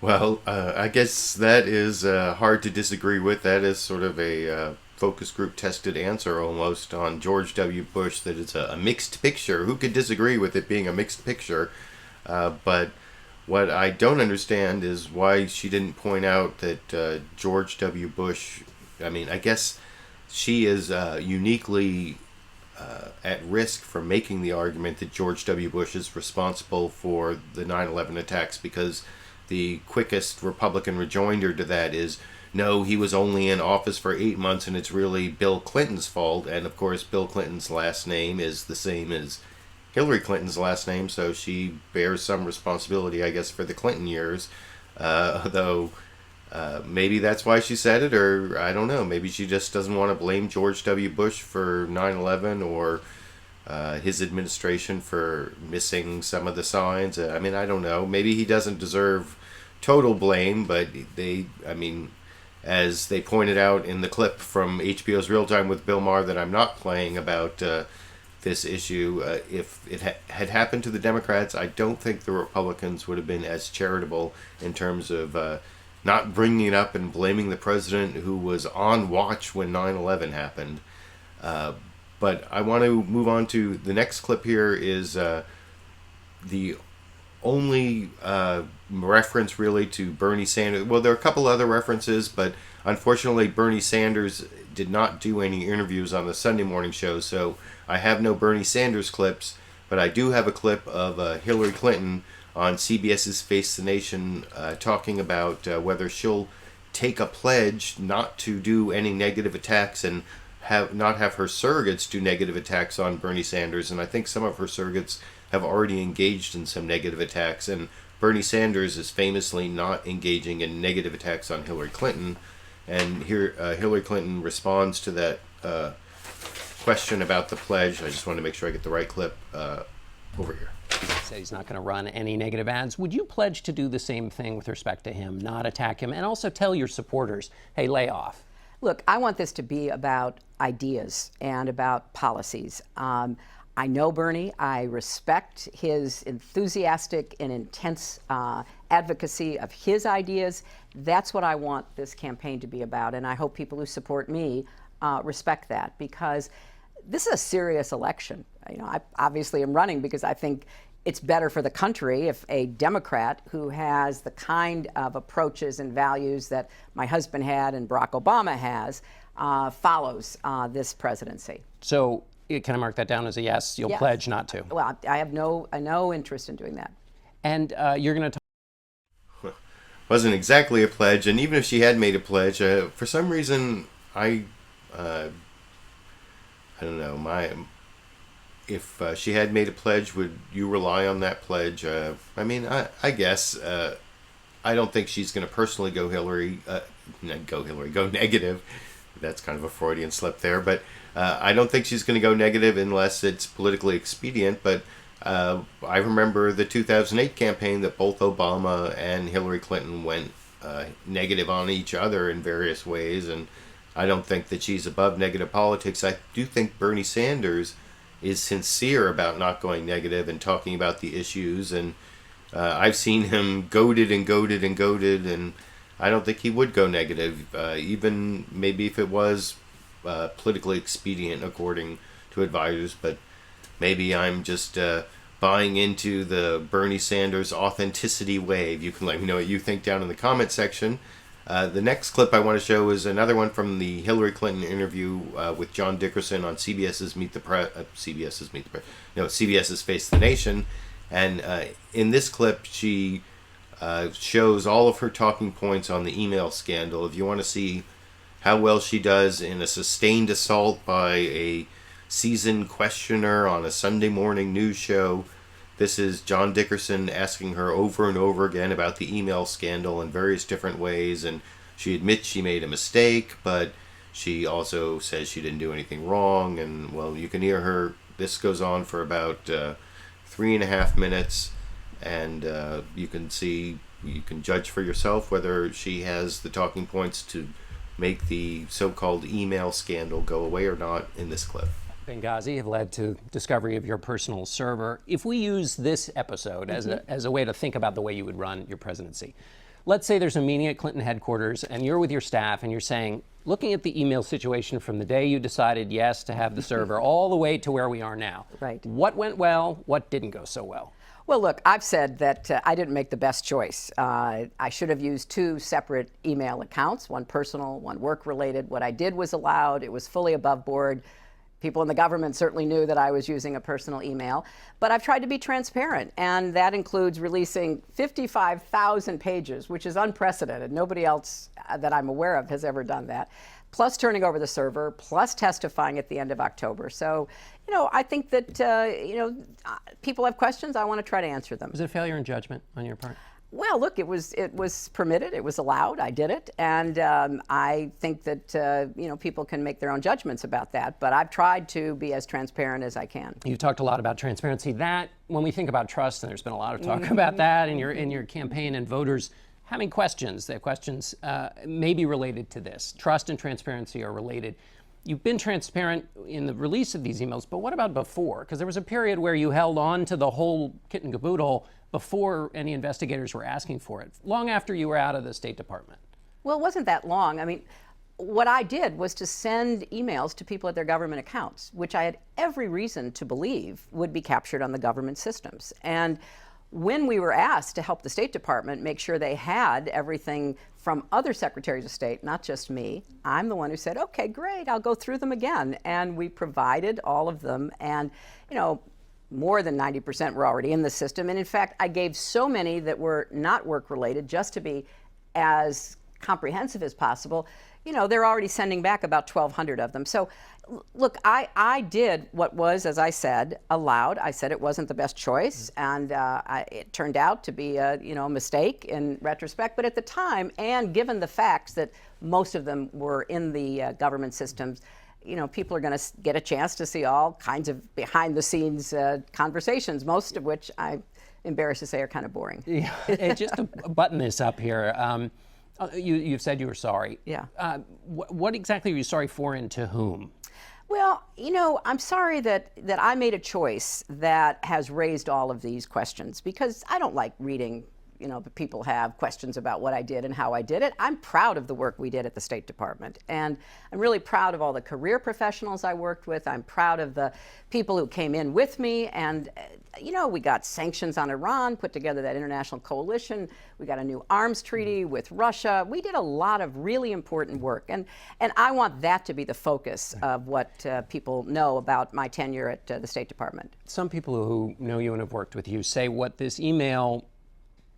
Well, I guess that is hard to disagree with. That is sort of a focus group tested answer almost on George W. Bush, that it's a mixed picture. Who could disagree with it being a mixed picture? But what I don't understand is why she didn't point out that George W. Bush, I guess she is uniquely at risk for making the argument that George W. Bush is responsible for the 9/11 attacks, because the quickest Republican rejoinder to that is, no, he was only in office for 8 months and it's really Bill Clinton's fault. And of course, Bill Clinton's last name is the same as Hillary Clinton's last name, so she bears some responsibility, I guess, for the Clinton years. Though maybe that's why she said it, or I don't know. Maybe she just doesn't want to blame George W. Bush for 9/11 or his administration for missing some of the signs. I don't know. Maybe he doesn't deserve total blame, but as they pointed out in the clip from HBO's Real Time with Bill Maher that I'm not playing about this issue, if it had happened to the Democrats, I don't think the Republicans would have been as charitable in terms of not bringing it up and blaming the president, who was on watch when 9/11 happened. But I want to move on to the next clip. Here is the only reference really to Bernie Sanders. Well, there are a couple other references, but unfortunately Bernie Sanders did not do any interviews on the Sunday morning show, so I have no Bernie Sanders clips, but I do have a clip of Hillary Clinton on CBS's Face the Nation talking about whether she'll take a pledge not to do any negative attacks and not have her surrogates do negative attacks on Bernie Sanders. And I think some of her surrogates have already engaged in some negative attacks, and Bernie Sanders is famously not engaging in negative attacks on Hillary Clinton. And here Hillary Clinton responds to that question about the pledge. I just want to make sure I get the right clip over here. He said he's not going to run any negative ads. Would you pledge to do the same thing with respect to him, not attack him, and also tell your supporters, hey, lay off? Look, I want this to be about ideas and about policies. I know Bernie. I respect his enthusiastic and intense advocacy of his ideas. That's what I want this campaign to be about, and I hope people who support me respect that, because this is a serious election. I obviously am running because I think it's better for the country if a Democrat who has the kind of approaches and values that my husband had and Barack Obama has follows this presidency. So can I mark that down as a yes? You'll pledge not to? Well, I have no interest in doing that. And you're going to talk. Wasn't exactly a pledge, and even if she had made a pledge, for some reason I don't know. If she had made a pledge, would you rely on that pledge? I guess I don't think she's going to personally go negative. That's kind of a Freudian slip there, but I don't think she's going to go negative unless it's politically expedient. But I remember the 2008 campaign that both Obama and Hillary Clinton went negative on each other in various ways, and I don't think that she's above negative politics. I do think Bernie Sanders is sincere about not going negative and talking about the issues, and I've seen him goaded and goaded and goaded, and I don't think he would go negative, even maybe if it was politically expedient according to advisors, but maybe I'm just buying into the Bernie Sanders authenticity wave. You can let me know what you think down in the comment section. The next clip I want to show is another one from the Hillary Clinton interview with John Dickerson on CBS's CBS's Face the Nation. And in this clip, she shows all of her talking points on the email scandal. If you want to see how well she does in a sustained assault by a seasoned questioner on a Sunday morning news show, this is John Dickerson asking her over and over again about the email scandal in various different ways, and she admits she made a mistake, but she also says she didn't do anything wrong, and, well, you can hear her. This goes on for about 3.5 minutes, and you can judge for yourself whether she has the talking points to make the so-called email scandal go away or not in this clip. Benghazi have led to discovery of your personal server. If we use this episode as a way to think about the way you would run your presidency, let's say there's a meeting at Clinton headquarters and you're with your staff and you're saying, looking at the email situation from the day you decided yes to have the server all the way to where we are now, right? What went well? What didn't go so well? Well, look, I've said that I didn't make the best choice. I should have used 2 separate email accounts, one personal, one work-related. What I did was allowed. It was fully above board. People in the government certainly knew that I was using a personal email, but I've tried to be transparent, and that includes releasing 55,000 pages, which is unprecedented. Nobody else that I'm aware of has ever done that, plus turning over the server, plus testifying at the end of October. So, I think that, people have questions. I want to try to answer them. Was it a failure in judgment on your part? Well, look, it was permitted, it was allowed, I did it, and I think that people can make their own judgments about that. But I've tried to be as transparent as I can. You've talked a lot about transparency. That, when we think about trust, and there's been a lot of talk about that in your campaign, and voters having questions. Their questions may be related to this. Trust and transparency are related. You've been transparent in the release of these emails, but what about before? Because there was a period where you held on to the whole kit and caboodle before any investigators were asking for it, long after you were out of the State Department. Well, it wasn't that long. I mean, what I did was to send emails to people at their government accounts, which I had every reason to believe would be captured on the government systems. And when we were asked to help the State Department make sure they had everything from other secretaries of state, not just me, I'm the one who said, okay, great, I'll go through them again. And we provided all of them. And, more than 90% were already in the system. And in fact, I gave so many that were not work-related just to be as comprehensive as possible. They're already sending back about 1,200 of them. So, look, I did what was, as I said, allowed. I said it wasn't the best choice, and it turned out to be a mistake in retrospect. But at the time, and given the facts that most of them were in the government systems, people are going to get a chance to see all kinds of behind-the-scenes conversations, most of which I'm embarrassed to say are kind of boring. Yeah. Just to button this up here, you've said you were sorry. Yeah. What exactly are you sorry for, and to whom? Well, I'm sorry that I made a choice that has raised all of these questions, because I don't like reading people have questions about what I did and how I did it. I'm proud of the work we did at the State Department. And I'm really proud of all the career professionals I worked with. I'm proud of the people who came in with me. And, we got sanctions on Iran, put together that international coalition. We got a new arms treaty with Russia. We did a lot of really important work. And I want that to be the focus of what people know about my tenure at the State Department. Some people who know you and have worked with you say what this email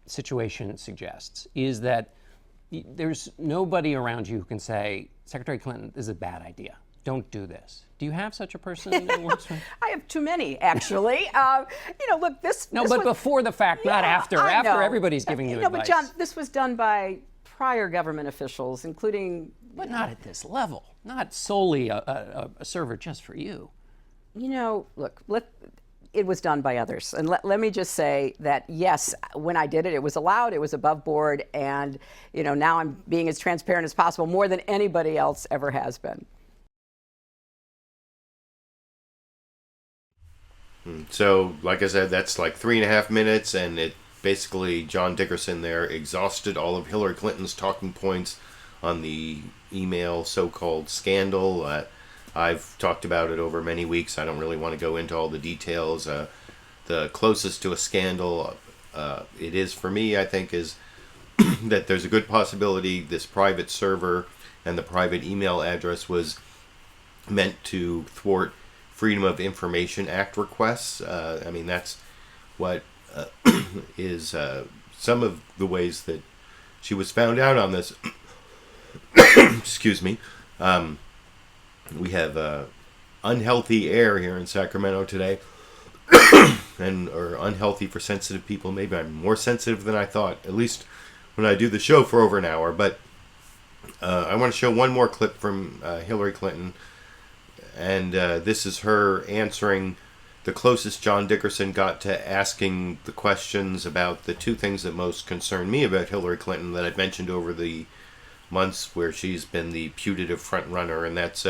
situation suggests is that there's nobody around you who can say, Secretary Clinton, this is a bad idea. Don't do this. Do you have such a person who works for you? I have too many, actually. Look, this. No, but before the fact, not after. After everybody's giving you advice. No, but John, this was done by prior government officials, including. But not at this level. Not solely a server just for you. Look, it was done by others. And let me just say that, yes, when I did it, it was allowed, it was above board, and now I'm being as transparent as possible, more than anybody else ever has been. So, like I said, that's like 3.5 minutes, and it basically, John Dickerson there exhausted all of Hillary Clinton's talking points on the email so-called scandal. I've talked about it over many weeks. I don't really want to go into all the details. The closest to a scandal it is for me, I think, is that there's a good possibility this private server and the private email address was meant to thwart Freedom of Information Act requests. I mean, that's what is some of the ways that she was found out on this. Excuse me. We have unhealthy air here in Sacramento today, or unhealthy for sensitive people. Maybe I'm more sensitive than I thought, at least when I do the show for over an hour. But I want to show one more clip from Hillary Clinton, and this is her answering the closest John Dickerson got to asking the questions about the two things that most concern me about Hillary Clinton that I've mentioned over the months where she's been the putative front runner, and that's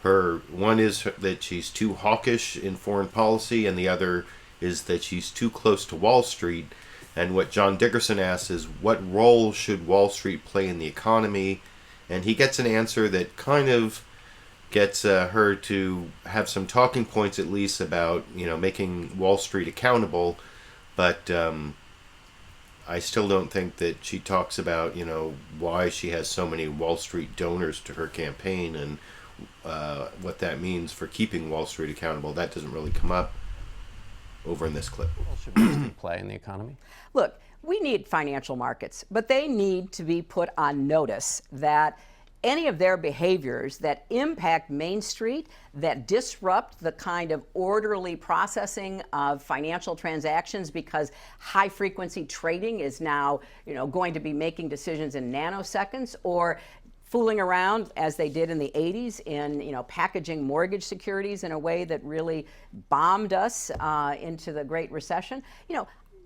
one is that she's too hawkish in foreign policy, and the other is that she's too close to Wall Street. And what John Dickerson asks is, what role should Wall Street play in the economy? And he gets an answer that kind of gets her to have some talking points, at least, about making Wall Street accountable. But I still don't think that she talks about why she has so many Wall Street donors to her campaign and what that means for keeping Wall Street accountable. That doesn't really come up over in this clip. Well, should Wall Street play in the economy? Look, we need financial markets, but they need to be put on notice that any of their behaviors that impact Main Street, that disrupt the kind of orderly processing of financial transactions, because high-frequency trading is now, going to be making decisions in nanoseconds, or fooling around as they did in the 80s in, packaging mortgage securities in a way that really bombed us into the Great Recession.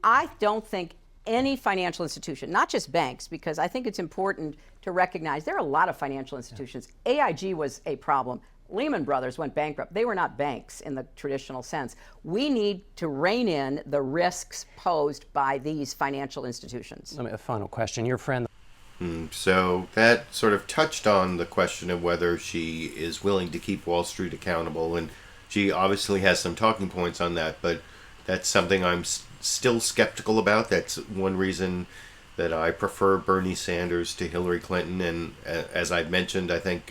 I don't think any financial institution, not just banks, because I think it's important to recognize there are a lot of financial institutions. AIG was a problem. Lehman Brothers went bankrupt. They were not banks in the traditional sense. We need to rein in the risks posed by these financial institutions. A final question. Your friend. So that sort of touched on the question of whether she is willing to keep Wall Street accountable, and she obviously has some talking points on that, but that's something I'm still skeptical about. That's one reason that I prefer Bernie Sanders to Hillary Clinton. And as I've mentioned, I think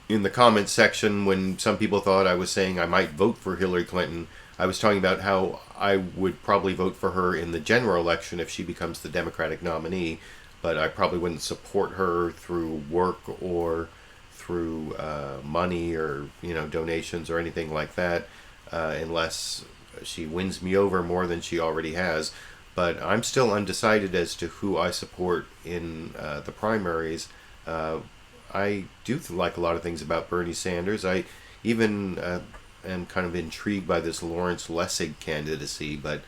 in the comments section, when some people thought I was saying I might vote for Hillary Clinton, I was talking about how I would probably vote for her in the general election if she becomes the Democratic nominee, but I probably wouldn't support her through work or through money or donations or anything like that, unless she wins me over more than she already has. But I'm still undecided as to who I support in the primaries. I do like a lot of things about Bernie Sanders. I even am kind of intrigued by this Lawrence Lessig candidacy, but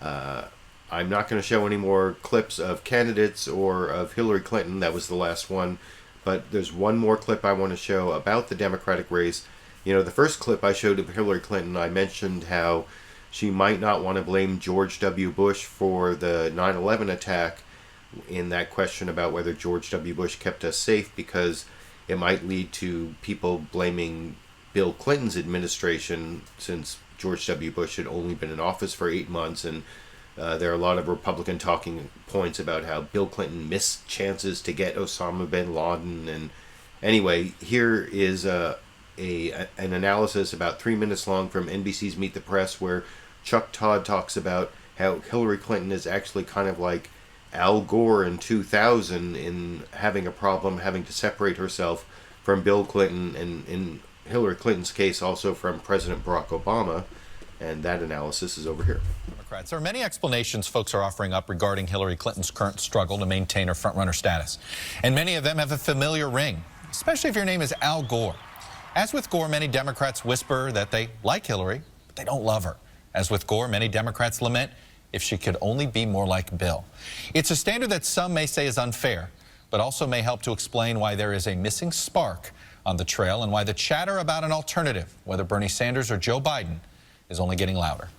I'm not going to show any more clips of candidates or of Hillary Clinton. That was the last one. But there's one more clip I want to show about the Democratic race. The first clip I showed of Hillary Clinton, I mentioned how she might not want to blame George W. Bush for the 9/11 attack in that question about whether George W. Bush kept us safe, because it might lead to people blaming Bill Clinton's administration, since George W. Bush had only been in office for 8 months, and there are a lot of Republican talking points about how Bill Clinton missed chances to get Osama bin Laden. And anyway, here is an analysis about 3 minutes long from NBC's Meet the Press, where Chuck Todd talks about how Hillary Clinton is actually kind of like Al Gore in 2000 in having a problem having to separate herself from Bill Clinton, and in Hillary Clinton's case also from President Barack Obama. And that analysis is over here. Democrats. There are many explanations folks are offering up regarding Hillary Clinton's current struggle to maintain her front-runner status. And many of them have a familiar ring, especially if your name is Al Gore. As with Gore, many Democrats whisper that they like Hillary, but they don't love her. As with Gore, many Democrats lament if she could only be more like Bill. It's a standard that some may say is unfair, but also may help to explain why there is a missing spark on the trail and why the chatter about an alternative, whether Bernie Sanders or Joe Biden, is only getting louder.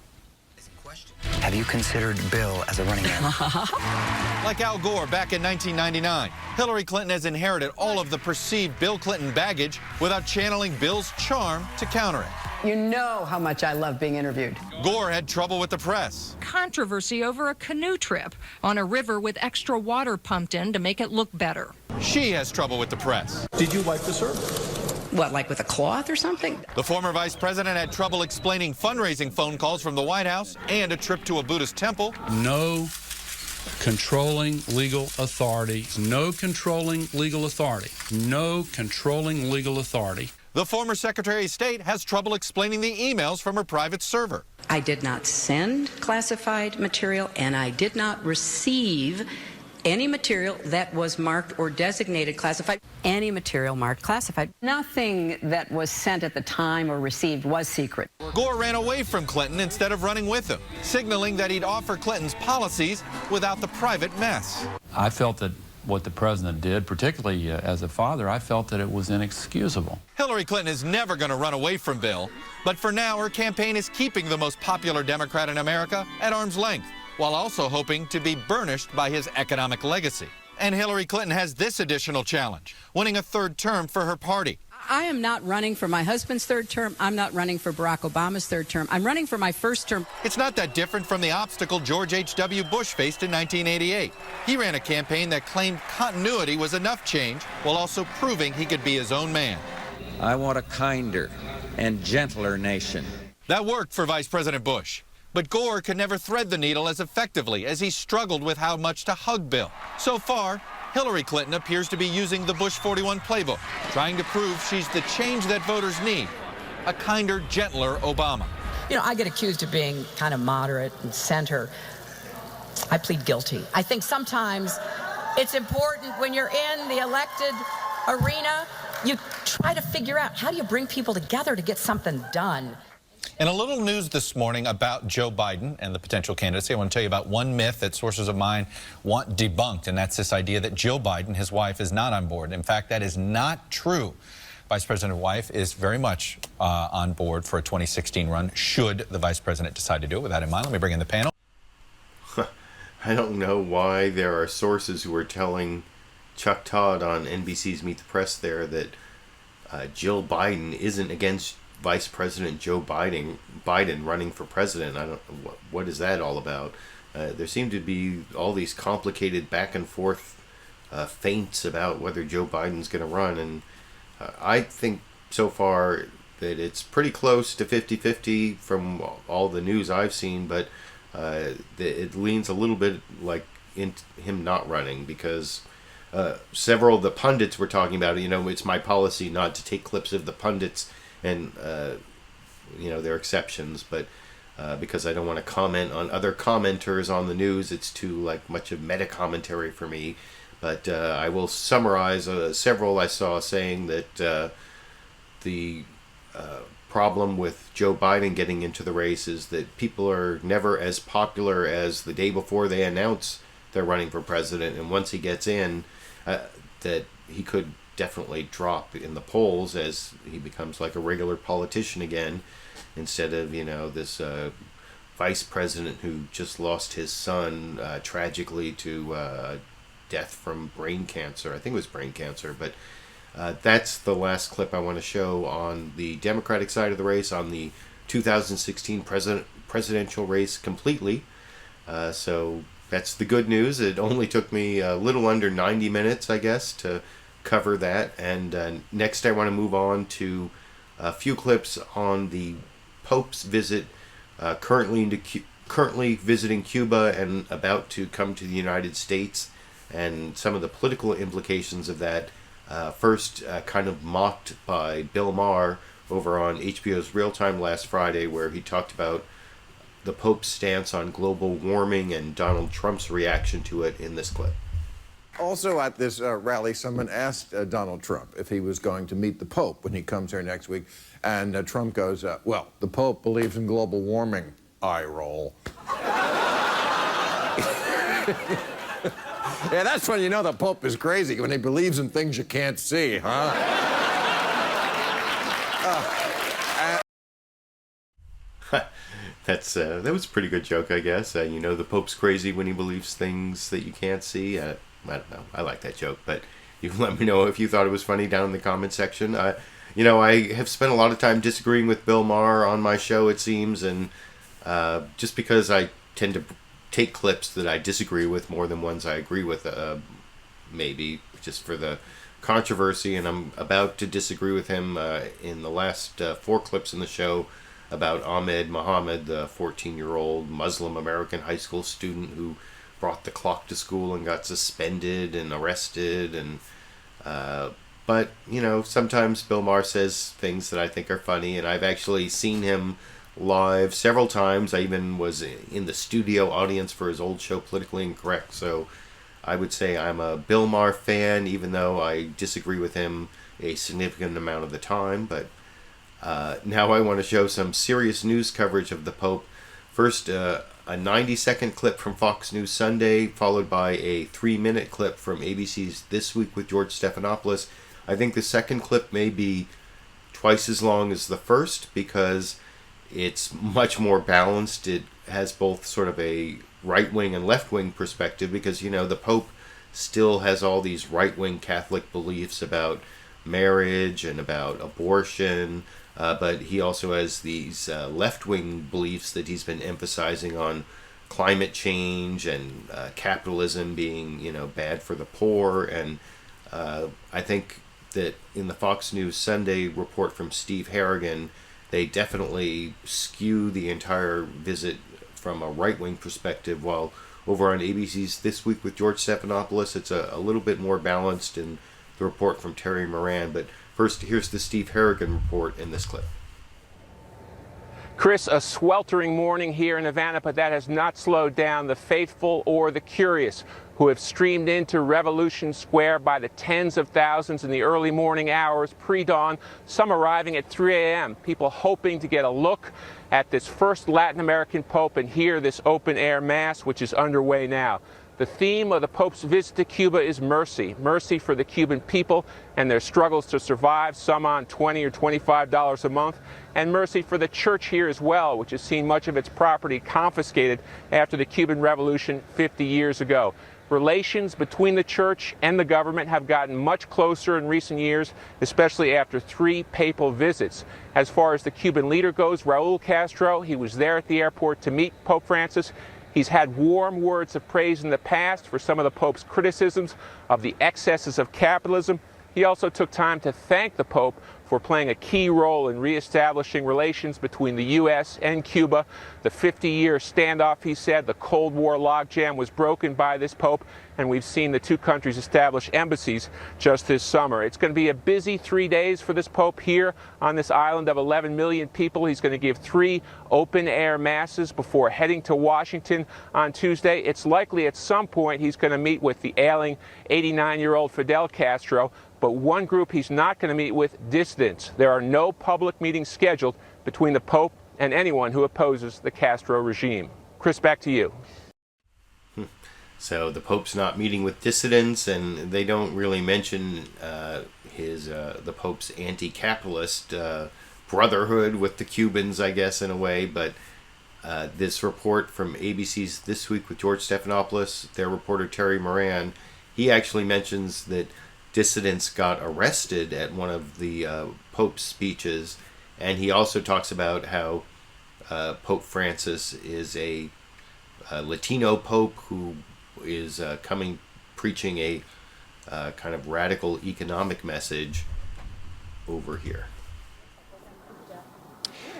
Have you considered Bill as a running mate? Like Al Gore back in 1999, Hillary Clinton has inherited all of the perceived Bill Clinton baggage without channeling Bill's charm to counter it. You know how much I love being interviewed. Gore had trouble with the press. Controversy over a canoe trip on a river with extra water pumped in to make it look better. She has trouble with the press. Did you wipe the server? What, like with a cloth or something? The former vice president had trouble explaining fundraising phone calls from the White House and a trip to a Buddhist temple. No controlling legal authority. No controlling legal authority. No controlling legal authority. The former Secretary of State has trouble explaining the emails from her private server. I did not send classified material, and I did not receive any material that was marked or designated classified. Any material marked classified. Nothing that was sent at the time or received was secret. Gore ran away from Clinton instead of running with him, signaling that he'd offer Clinton's policies without the private mess. I felt that what the president did, particularly as a father, I felt that it was inexcusable. Hillary Clinton is never going to run away from Bill, but for now her campaign is keeping the most popular Democrat in America at arm's length, while also hoping to be burnished by his economic legacy. And Hillary Clinton has this additional challenge, winning a third term for her party. I am not running for my husband's third term. I'm not running for Barack Obama's third term. I'm running for my first term. It's not that different from the obstacle George H.W. Bush faced in 1988. He ran a campaign that claimed continuity was enough change while also proving he could be his own man. I want a kinder and gentler nation. That worked for Vice President Bush. But Gore could never thread the needle as effectively as he struggled with how much to hug Bill. So far, Hillary Clinton appears to be using the Bush 41 playbook, trying to prove she's the change that voters need, a kinder, gentler Obama. You know, I get accused of being kind of moderate and center. I plead guilty. I think sometimes it's important when you're in the elected arena, you try to figure out how do you bring people together to get something done. And a little news this morning about Joe Biden and the potential candidacy. I want to tell you about one myth that sources of mine want debunked, and that's this idea that Jill Biden, his wife, is not on board. In fact, that is not true. Vice President's wife is very much on board for a 2016 run, should the vice president decide to do it. With that in mind, let me bring in the panel. I don't know why there are sources who are telling Chuck Todd on NBC's Meet the Press there that Jill Biden isn't against Vice President Joe Biden running for president. I don't. What is that all about? There seem to be all these complicated back and forth feints about whether Joe Biden's going to run, and I think so far that it's pretty close to 50-50 from all the news I've seen, but it leans a little bit like into him not running because several of the pundits were talking about it. You know, it's my policy not to take clips of the pundits and you know, there are exceptions, but because I don't want to comment on other commenters on the news, it's too like much of meta commentary for me. But I will summarize several I saw saying that the problem with Joe Biden getting into the race is that people are never as popular as the day before they announce they're running for president, and once he gets in, that he could definitely drop in the polls as he becomes like a regular politician again, instead of, you know, this vice president who just lost his son tragically to death from brain cancer. I think it was brain cancer, but that's the last clip I want to show on the Democratic side of the race, on the 2016 presidential race completely. So that's the good news. It only took me a little under 90 minutes, I guess, to cover that. And next I want to move on to a few clips on the Pope's visit, currently visiting Cuba and about to come to the United States, and some of the political implications of that. First, kind of mocked by Bill Maher over on HBO's Real Time last Friday, where he talked about the Pope's stance on global warming and Donald Trump's reaction to it in this clip. Also at this rally, someone asked Donald Trump if he was going to meet the Pope when he comes here next week. And Trump goes, well, the Pope believes in global warming. Eye roll. Yeah, that's when you know the Pope is crazy, when he believes in things you can't see, huh? That was a pretty good joke, I guess. You know, the Pope's crazy when he believes things that you can't see. I don't know. I like that joke, but you can let me know if you thought it was funny down in the comment section. You know, I have spent a lot of time disagreeing with Bill Maher on my show, it seems, and just because I tend to take clips that I disagree with more than ones I agree with, maybe just for the controversy, and I'm about to disagree with him in the last 4 clips in the show about Ahmed Mohamed, the 14-year-old Muslim American high school student who brought the clock to school and got suspended and arrested. And but, you know, sometimes Bill Maher says things that I think are funny, and I've actually seen him live several times. I even was in the studio audience for his old show, Politically Incorrect. So I would say I'm a Bill Maher fan, even though I disagree with him a significant amount of the time. But now I want to show some serious news coverage of the Pope. First, a 90-second clip from Fox News Sunday, followed by a 3-minute clip from ABC's This Week with George Stephanopoulos. I think the second clip may be twice as long as the first because it's much more balanced. It has both sort of a right-wing and left-wing perspective because, you know, the Pope still has all these right-wing Catholic beliefs about marriage and about abortion, but he also has these left-wing beliefs that he's been emphasizing on climate change and capitalism being, you know, bad for the poor. And I think that in the Fox News Sunday report from Steve Harrigan, they definitely skew the entire visit from a right-wing perspective, while over on ABC's This Week with George Stephanopoulos, it's a little bit more balanced in the report from Terry Moran. But first, here's the Steve Harrigan report in this clip. Chris, a sweltering morning here in Havana, but that has not slowed down the faithful or the curious who have streamed into Revolution Square by the tens of thousands in the early morning hours, pre-dawn, some arriving at 3 a.m., people hoping to get a look at this first Latin American Pope and hear this open-air Mass, which is underway now. The theme of the Pope's visit to Cuba is mercy. Mercy for the Cuban people and their struggles to survive, some on $20 or $25 a month, and mercy for the church here as well, which has seen much of its property confiscated after the Cuban Revolution 50 years ago. Relations between the church and the government have gotten much closer in recent years, especially after 3 papal visits. As far as the Cuban leader goes, Raul Castro, he was there at the airport to meet Pope Francis. He's had warm words of praise in the past for some of the Pope's criticisms of the excesses of capitalism. He also took time to thank the Pope for playing a key role in reestablishing relations between the U.S. and Cuba. The 50-year standoff, he said, the Cold War logjam was broken by this Pope, and we've seen the 2 countries establish embassies just this summer. It's going to be a busy 3 days for this Pope here on this island of 11 million people. He's going to give 3 open-air masses before heading to Washington on Tuesday. It's likely at some point he's going to meet with the ailing 89-year-old Fidel Castro, but one group he's not going to meet with, dissidents. There are no public meetings scheduled between the Pope and anyone who opposes the Castro regime. Chris, back to you. So the Pope's not meeting with dissidents, and they don't really mention the Pope's anti-capitalist brotherhood with the Cubans, I guess, in a way. But this report from ABC's This Week with George Stephanopoulos, their reporter Terry Moran, he actually mentions that dissidents got arrested at one of the Pope's speeches, and he also talks about how Pope Francis is a Latino Pope who is preaching a kind of radical economic message over here.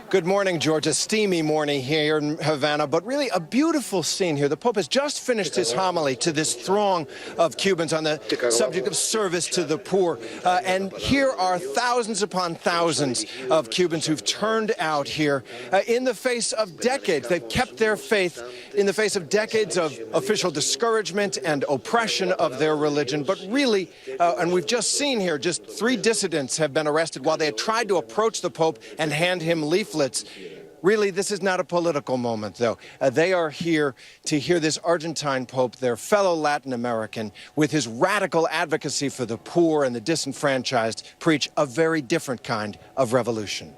Good morning, George. A steamy morning here in Havana, but really a beautiful scene here. The Pope has just finished his homily to this throng of Cubans on the subject of service to the poor. And here are thousands upon thousands of Cubans who've turned out here in the face of decades. They've kept their faith in the face of decades of official discouragement and oppression of their religion. But really, and we've just seen here, just 3 dissidents have been arrested while they had tried to approach the Pope and hand him leaflets. Really, this is not a political moment, though. They are here to hear this Argentine Pope, their fellow Latin American, with his radical advocacy for the poor and the disenfranchised, preach a very different kind of revolution.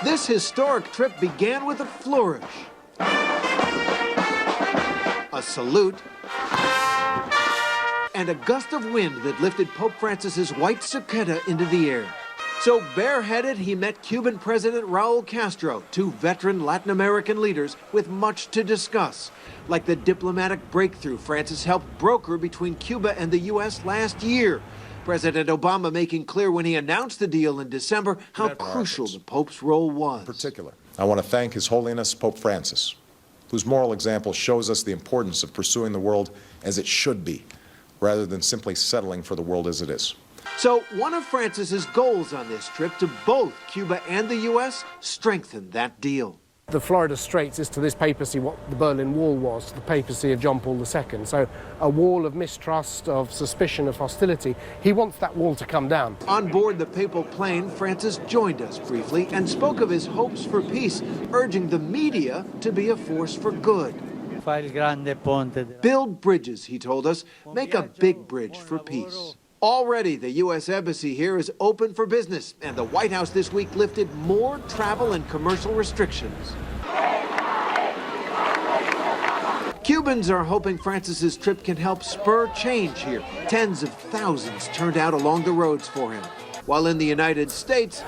This historic trip began with a flourish, a salute, and a gust of wind that lifted Pope Francis's white suqueta into the air. So bareheaded, he met Cuban President Raul Castro, 2 veteran Latin American leaders with much to discuss, like the diplomatic breakthrough Francis helped broker between Cuba and the U.S. last year. President Obama making clear when he announced the deal in December how crucial the Pope's role was. In particular, I want to thank His Holiness Pope Francis, whose moral example shows us the importance of pursuing the world as it should be, rather than simply settling for the world as it is. So one of Francis's goals on this trip to both Cuba and the U.S. strengthened that deal. The Florida Straits is to this papacy what the Berlin Wall was to the papacy of John Paul II. So a wall of mistrust, of suspicion, of hostility. He wants that wall to come down. On board the papal plane, Francis joined us briefly and spoke of his hopes for peace, urging the media to be a force for good. Build bridges, he told us. Make a big bridge for peace. Already, the U.S. Embassy here is open for business, and the White House this week lifted more travel and commercial restrictions. Cubans are hoping Francis's trip can help spur change here. Tens of thousands turned out along the roads for him. While in the United States,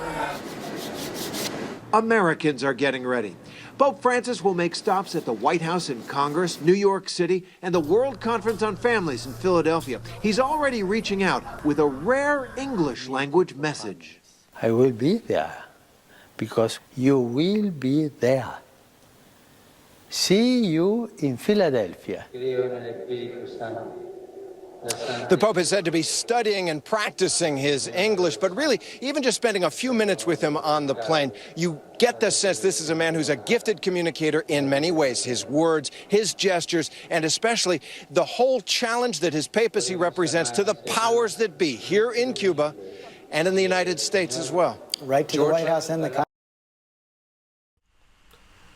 Americans are getting ready. Pope Francis will make stops at the White House in Congress, New York City, and the World Conference on Families in Philadelphia. He's already reaching out with a rare English language message. I will be there because you will be there. See you in Philadelphia. The Pope is said to be studying and practicing his English, but really, even just spending a few minutes with him on the plane, you get the sense this is a man who's a gifted communicator in many ways. His words, his gestures, and especially the whole challenge that his papacy represents to the powers that be here in Cuba and in the United States as well. Right to George? The White House and the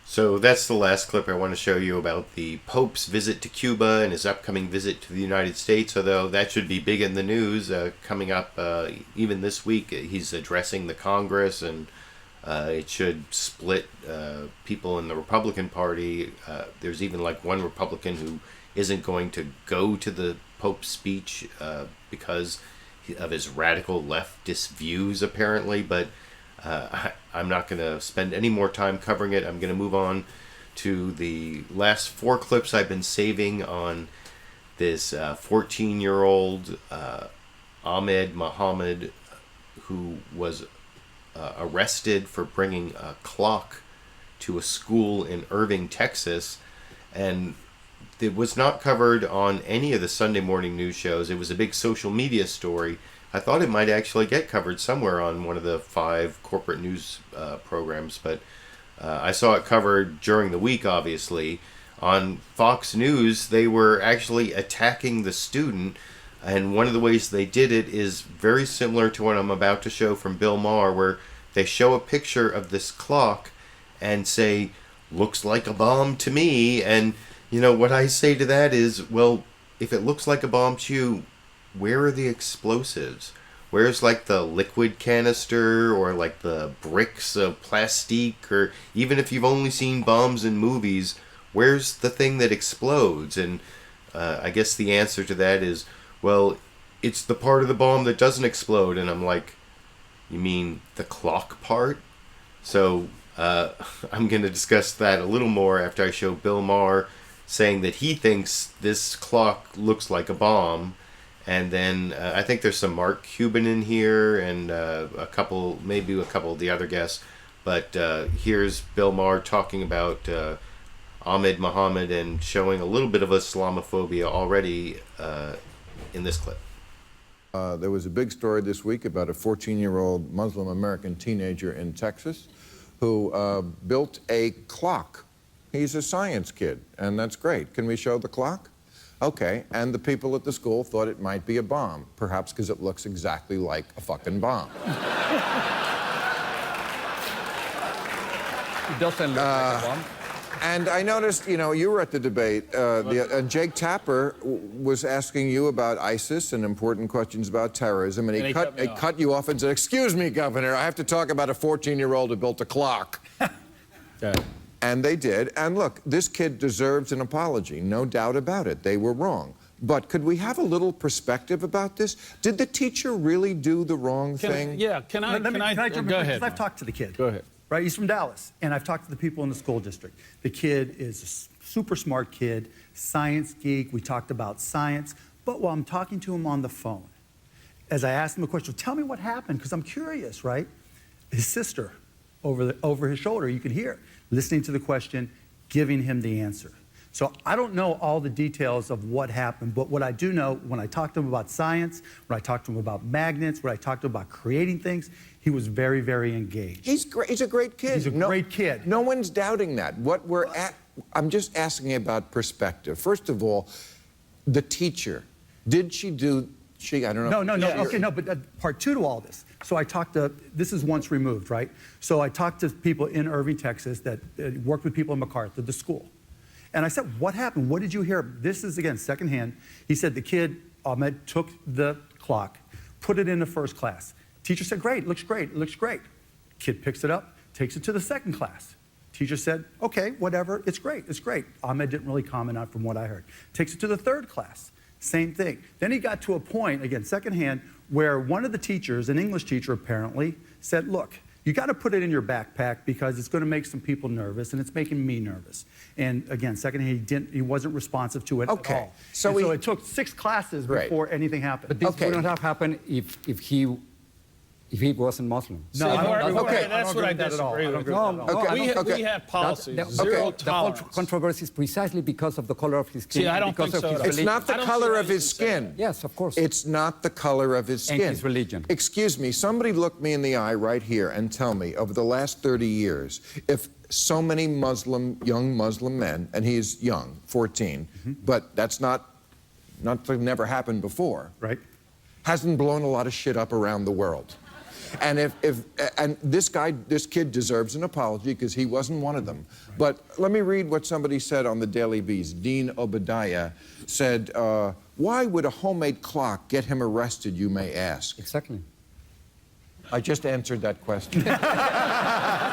So that's the last clip I want to show you about the Pope's visit to Cuba and his upcoming visit to the United States, although that should be big in the news coming up even this week. He's addressing the Congress, and it should split people in the Republican Party. There's even like one Republican who isn't going to go to the Pope's speech because of his radical leftist views, apparently, but I'm not going to spend any more time covering it. I'm going to move on to the last 4 clips I've been saving on this 14-year-old Ahmed Mohamed, who was arrested for bringing a clock to a school in Irving, Texas, and it was not covered on any of the Sunday morning news shows. It was a big social media story. I thought it might actually get covered somewhere on one of the 5 corporate news programs, but I saw it covered during the week, obviously. On Fox News, they were actually attacking the student, and one of the ways they did it is very similar to what I'm about to show from Bill Maher, where they show a picture of this clock and say, "Looks like a bomb to me," and you know what I say to that is, well, if it looks like a bomb to you, where are the explosives? Where's like the liquid canister or like the bricks of plastique, or even if you've only seen bombs in movies, where's the thing that explodes? And I guess the answer to that is, well, it's the part of the bomb that doesn't explode. And I'm like, you mean the clock part? So I'm going to discuss that a little more after I show Bill Maher saying that he thinks this clock looks like a bomb. And then I think there's some Mark Cuban in here and maybe a couple of the other guests. But here's Bill Maher talking about Ahmed Mohamed and showing a little bit of Islamophobia already in this clip. There was a big story this week about a 14-year-old Muslim American teenager in Texas who built a clock. He's a science kid, and that's great. Can we show the clock? Okay, and the people at the school thought it might be a bomb, perhaps because it looks exactly like a fucking bomb. It doesn't look like a bomb. And I noticed, you know, you were at the debate, and Jake Tapper was asking you about ISIS and important questions about terrorism, and he cut you off and said, "Excuse me, Governor, I have to talk about a 14-year-old who built a clock." And they did. And look, this kid deserves an apology, no doubt about it. They were wrong. But could we have a little perspective about this? Did the teacher really do the wrong thing? Yeah, can I jump Go in? ahead. I've talked to the kid. Go ahead. Right, he's from Dallas, and I've talked to the people in the school district. The kid is a super smart kid, science geek. We talked about science. But while I'm talking to him on the phone, as I asked him a question, tell me what happened, because I'm curious, right? His sister, over his shoulder, you could hear, listening to the question, giving him the answer. So I don't know all the details of what happened, but what I do know, when I talked to him about science, when I talked to him about magnets, when I talked to him about creating things, he was very, very engaged. He's great. He's a great kid. He's a great kid. No one's doubting that. What we're at, I'm just asking about perspective. First of all, the teacher, did she do? I don't know. No. Okay, no, but part two to all this. So I talked to, this is once removed, right? So I talked to people in Irving, Texas that worked with people in MacArthur, the school. And I said, what happened? What did you hear? This is, again, secondhand. He said the kid, Ahmed, took the clock, put it into first class. Teacher said, great, looks great, it looks great. Kid picks it up, takes it to the second class. Teacher said, okay, whatever, it's great, it's great. Ahmed didn't really comment on it from what I heard. Takes it to the third class, same thing. Then he got to a point, again, secondhand, where one of the teachers, an English teacher apparently, said, look, you got to put it in your backpack because it's going to make some people nervous, and it's making me nervous. And again, secondhand, he wasn't responsive to it at all. So it took 6 classes before anything happened. But this wouldn't have happened if he wasn't Muslim. No, that's what I disagree with. We have policies, zero tolerance. The whole controversy is precisely because of the color of his skin. See, I don't think so. It's not the color of his skin. Yes, of course. It's not the color of his skin. And his religion. Excuse me, somebody look me in the eye right here and tell me, over the last 30 years, if so many young Muslim men, and he's young, 14, but that's never happened before, right? Hasn't blown a lot of shit up around the world. And and this kid deserves an apology because he wasn't one of them. But let me read what somebody said on the Daily Beast. Dean Obadiah said, why would a homemade clock get him arrested, you may ask? Exactly. I just answered that question.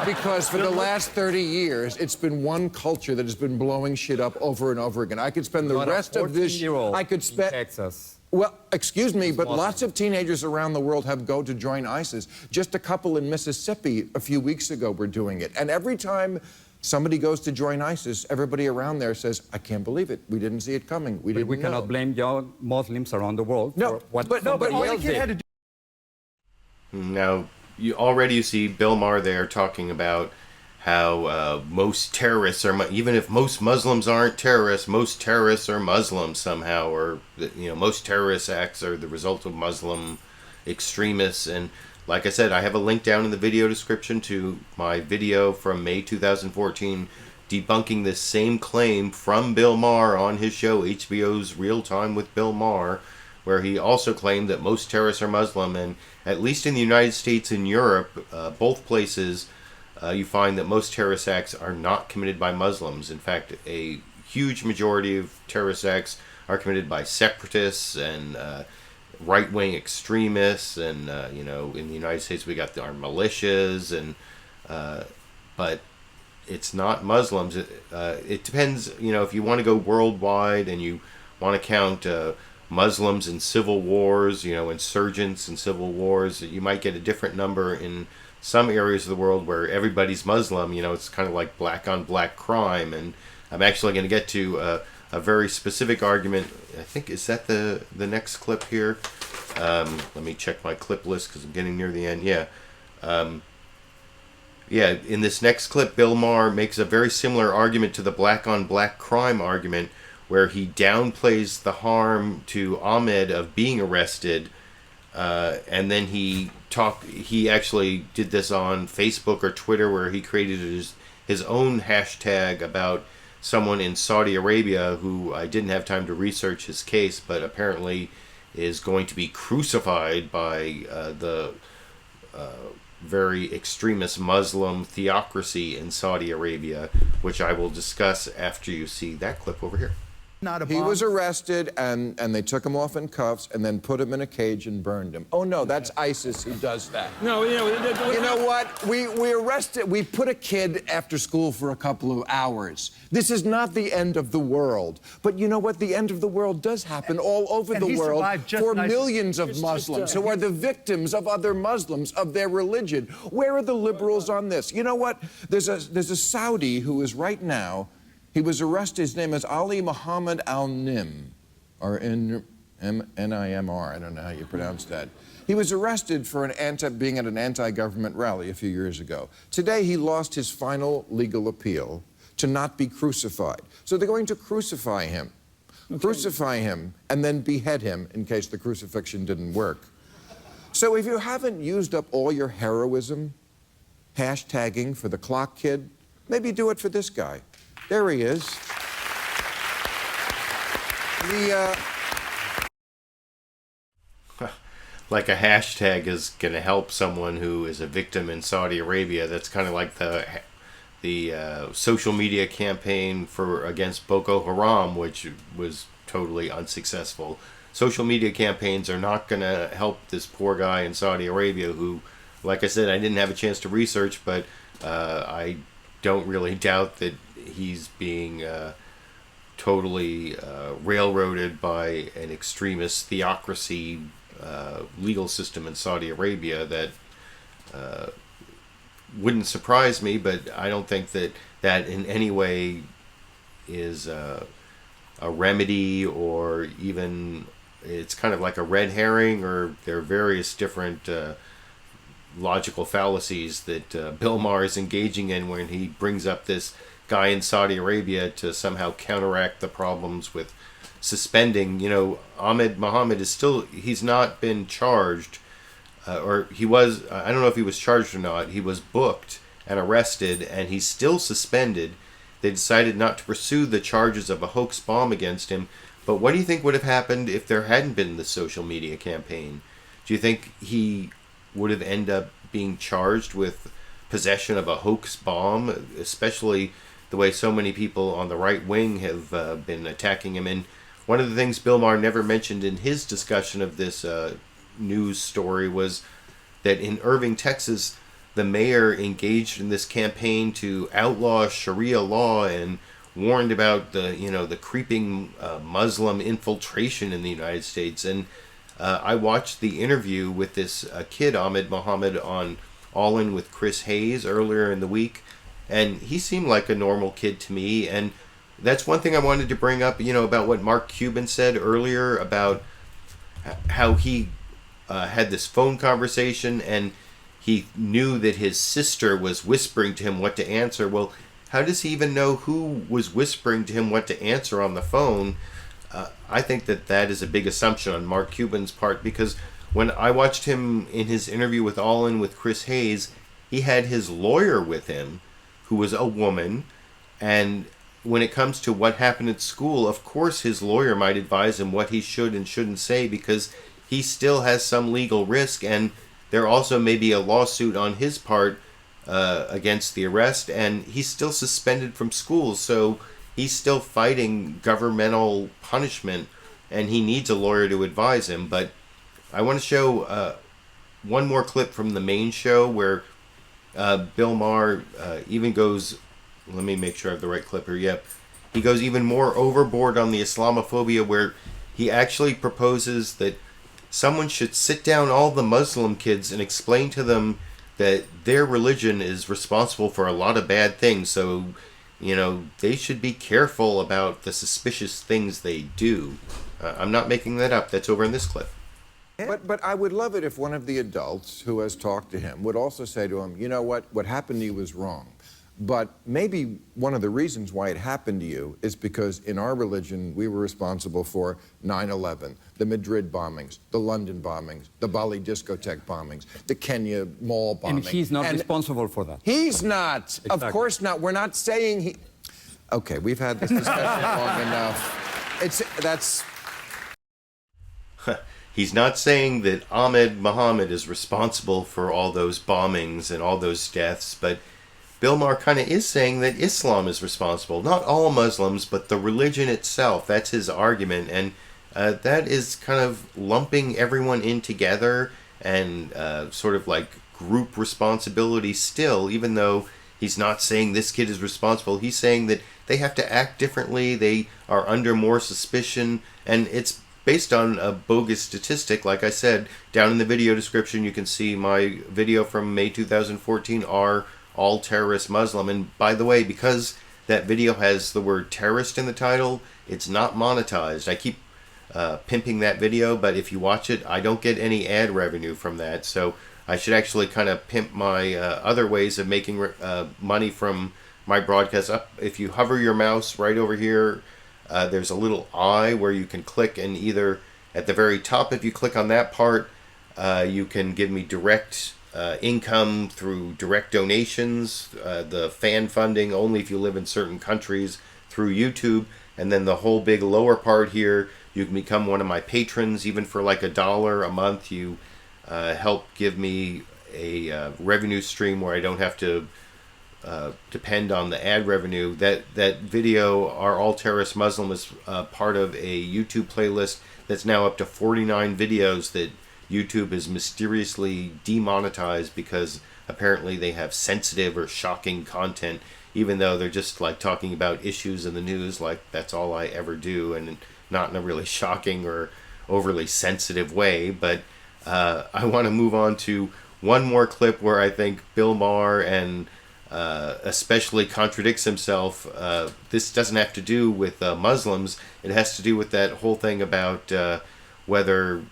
Because for the last 30 years, it's been one culture that has been blowing shit up over and over again. I could spend the rest of this... I could spend... Texas. Well, excuse me, but lots of teenagers around the world have gone to join ISIS. Just a couple in Mississippi a few weeks ago were doing it. And every time somebody goes to join ISIS, everybody around there says, I can't believe it. We didn't see it coming. We cannot blame young Muslims around the world for what somebody else did. Now, you see Bill Maher there talking about how most terrorists are, even if most Muslims aren't terrorists, most terrorists are Muslims somehow, or most terrorist acts are the result of Muslim extremists. And like I said, I have a link down in the video description to my video from May 2014 debunking this same claim from Bill Maher on his show HBO's Real Time with Bill Maher, where he also claimed that most terrorists are Muslim. And at least in the United States and Europe, both places, you find that most terrorist acts are not committed by Muslims. In fact, a huge majority of terrorist acts are committed by separatists and right-wing extremists. And, in the United States, we got our militias. But it's not Muslims. It depends, if you want to go worldwide and you want to count Muslims in civil wars, insurgents in civil wars, you might get a different number in some areas of the world where everybody's Muslim. It's kind of like black on black crime. And I'm actually going to get to a very specific argument. I think, is that the next clip here? Let me check my clip list because I'm getting near the end. Yeah. Yeah, in this next clip, Bill Maher makes a very similar argument to the black-on-black crime argument, where he downplays the harm to Ahmed of being arrested, and then he actually did this on Facebook or Twitter, where he created his own hashtag about someone in Saudi Arabia who I didn't have time to research his case, but apparently is going to be crucified by the very extremist Muslim theocracy in Saudi Arabia, which I will discuss after you see that clip over here. He was arrested, and they took him off in cuffs and then put him in a cage and burned him. Oh, no, that's ISIS who does that. No, you know what? We put a kid after school for a couple of hours. This is not the end of the world. But you know what? The end of the world does happen all over the world for millions of Muslims who are the victims of other Muslims, of their religion. Where are the liberals on this? You know what? There's a Saudi who is right now. He was arrested. His name is Ali Muhammad Al-Nim, or N-I-M-R. I don't know how you pronounce that. He was arrested for being at an anti-government rally a few years ago. Today, he lost his final legal appeal to not be crucified. So they're going to crucify him. Crucify him, and then behead him in case the crucifixion didn't work. So if you haven't used up all your heroism, hashtagging for the clock kid, maybe do it for this guy. There he is. Like a hashtag is going to help someone who is a victim in Saudi Arabia. That's kind of like the social media campaign against Boko Haram, which was totally unsuccessful. Social media campaigns are not going to help this poor guy in Saudi Arabia who, like I said, I didn't have a chance to research, but I don't really doubt that he's being totally railroaded by an extremist theocracy legal system in Saudi Arabia that wouldn't surprise me, but I don't think that in any way is a remedy, or even it's kind of like a red herring, or there are various different logical fallacies that Bill Maher is engaging in when he brings up this guy in Saudi Arabia to somehow counteract the problems with suspending. You know, Ahmed Mohamed he's not been charged, or he was, I don't know if he was charged or not. He was booked and arrested, and he's still suspended. They decided not to pursue the charges of a hoax bomb against him. But what do you think would have happened if there hadn't been the social media campaign? Do you think he would have ended up being charged with possession of a hoax bomb, especially the way so many people on the right wing have been attacking him? And one of the things Bill Maher never mentioned in his discussion of this news story was that in Irving, Texas, the mayor engaged in this campaign to outlaw Sharia law and warned about the creeping Muslim infiltration in the United States. And I watched the interview with this kid, Ahmed Mohamed, on All In with Chris Hayes earlier in the week, and he seemed like a normal kid to me. And that's one thing I wanted to bring up, about what Mark Cuban said earlier about how he had this phone conversation and he knew that his sister was whispering to him what to answer. Well, how does he even know who was whispering to him what to answer on the phone? I think that is a big assumption on Mark Cuban's part, because when I watched him in his interview with All In with Chris Hayes, he had his lawyer with him, who was a woman, and when it comes to what happened at school, of course his lawyer might advise him what he should and shouldn't say, because he still has some legal risk, and there also may be a lawsuit on his part against the arrest, and he's still suspended from school, so he's still fighting governmental punishment, and he needs a lawyer to advise him. But I want to show one more clip from the main show where Bill Maher even goes, let me make sure I have the right clip here, yep. He goes even more overboard on the Islamophobia, where he actually proposes that someone should sit down all the Muslim kids and explain to them that their religion is responsible for a lot of bad things, so they should be careful about the suspicious things they do. I'm not making that up. That's over in this clip. But I would love it if one of the adults who has talked to him would also say to him, you know what happened to you was wrong. But maybe one of the reasons why it happened to you is because in our religion, we were responsible for 9/11, the Madrid bombings, the London bombings, the Bali discotheque bombings, the Kenya mall bombing. And he's not responsible for that. He's not. Exactly. Of course not. We're not saying he... Okay, we've had this discussion long enough. That's... He's not saying that Ahmed Mohamed is responsible for all those bombings and all those deaths, but Bill Maher kind of is saying that Islam is responsible. Not all Muslims, but the religion itself. That's his argument. And that is kind of lumping everyone in together and sort of like group responsibility still, even though he's not saying this kid is responsible. He's saying that they have to act differently. They are under more suspicion. And it's based on a bogus statistic. Like I said, down in the video description, you can see my video from May 2014, Are All Terrorists Muslim? And by the way, because that video has the word terrorist in the title, it's not monetized. I keep pimping that video, but if you watch it, I don't get any ad revenue from that. So I should actually kind of pimp my other ways of making money from my broadcast up. If you hover your mouse right over here, there's a little eye where you can click, and either at the very top, if you click on that part, you can give me direct income through direct donations, the fan funding only if you live in certain countries through YouTube, and then the whole big lower part here, you can become one of my patrons. Even for like $1 a month, you help give me a revenue stream where I don't have to depend on the ad revenue. That video, Are All Terrorists Muslim, is part of a YouTube playlist that's now up to 49 videos that YouTube is mysteriously demonetized because apparently they have sensitive or shocking content, even though they're just like talking about issues in the news, like that's all I ever do, and not in a really shocking or overly sensitive way. But I want to move on to one more clip where I think Bill Maher and especially contradicts himself. This doesn't have to do with Muslims. It has to do with that whole thing about whether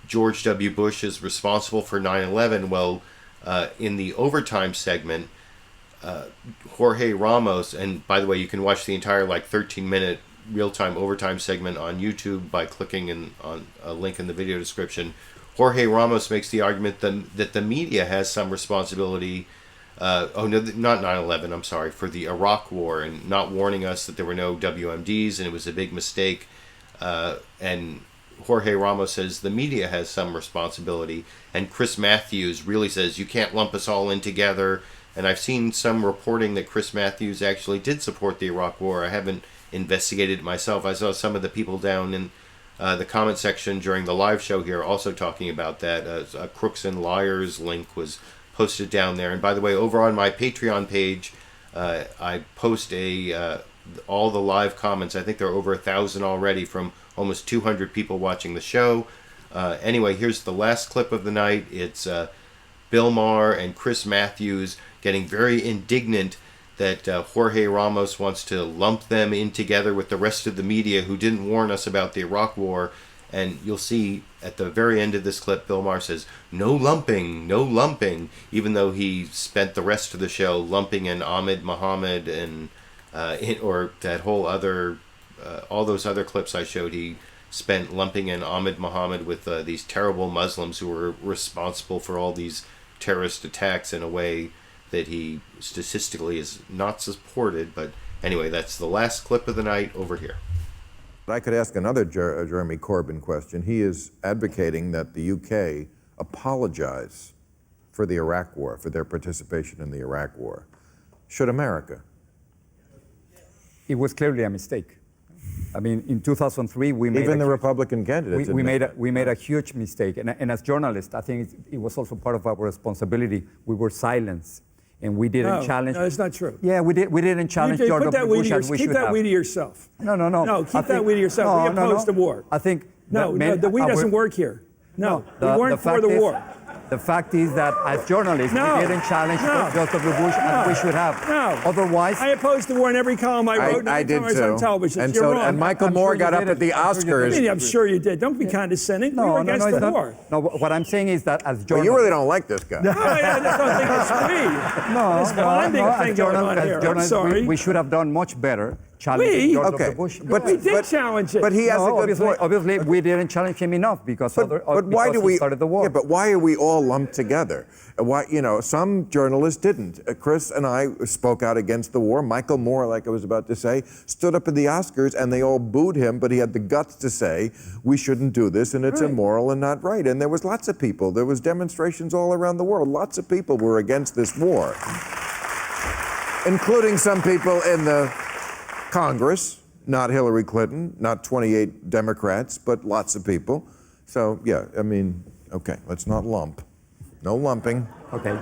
George W. Bush is responsible for 9/11. Well, in the overtime segment, Jorge Ramos, and by the way, you can watch the entire like 13-minute real-time overtime segment on YouTube by clicking on a link in the video description. Jorge Ramos makes the argument that the media has some responsibility. Oh no, not 9/11. I'm sorry, for the Iraq War, and not warning us that there were no WMDs and it was a big mistake. And Jorge Ramos says the media has some responsibility, and Chris Matthews really says you can't lump us all in together. And I've seen some reporting that Chris Matthews actually did support the Iraq War. I haven't investigated it myself. I saw some of the people down in the comment section during the live show here also talking about that. A Crooks and Liars link was posted down there. And by the way, over on my Patreon page, I post all the live comments. I think there are over 1,000 already from almost 200 people watching the show. Anyway, here's the last clip of the night. It's Bill Maher and Chris Matthews getting very indignant that Jorge Ramos wants to lump them in together with the rest of the media who didn't warn us about the Iraq War. And you'll see at the very end of this clip, Bill Maher says, no lumping, no lumping, even though he spent the rest of the show lumping in Ahmed Mohamed and or that whole other, all those other clips I showed, he spent lumping in Ahmed Mohamed with these terrible Muslims who were responsible for all these terrorist attacks in a way that he statistically is not supported. But anyway, that's the last clip of the night over here. I could ask another Jeremy Corbyn question. He is advocating that the UK apologize for the Iraq War, for their participation in the Iraq War. Should America? It was clearly a mistake. I mean, in 2003, we made even the Republican candidates. We made a huge mistake, and as journalists, I think it was also part of our responsibility. We were silenced, and we didn't challenge. No, it's not true. Yeah, we didn't challenge George W. Bush as we should have. Keep that we to yourself. No. No, keep that we to yourself. We opposed the war. I think the we doesn't work here. No, we weren't for the war. The fact is that as journalists, we didn't challenge George W. Bush as we should have. Otherwise, I opposed the war in every column I wrote. I did was too. on television. And You're wrong. and Michael Moore got up at the Oscars. I'm sure you did. Don't be condescending. We were against the war. No, what I'm saying is that as journalists, well, you really don't like this guy. No, I just don't think it's free. This bonding thing going on here. I'm sorry. We should have done much better. George Bush. But we did challenge it. But he has a good point. Obviously, we didn't challenge him enough because why do we started the war. Yeah, but why are we all lumped together? Why, some journalists didn't. Chris and I spoke out against the war. Michael Moore, like I was about to say, stood up at the Oscars and they all booed him, but he had the guts to say, we shouldn't do this and it's immoral and not right. And there was lots of people. There was demonstrations all around the world. Lots of people were against this war, including some people in the Congress, not Hillary Clinton, not 28 Democrats, but lots of people. So, yeah, I mean, okay, let's not lump. No lumping. Okay.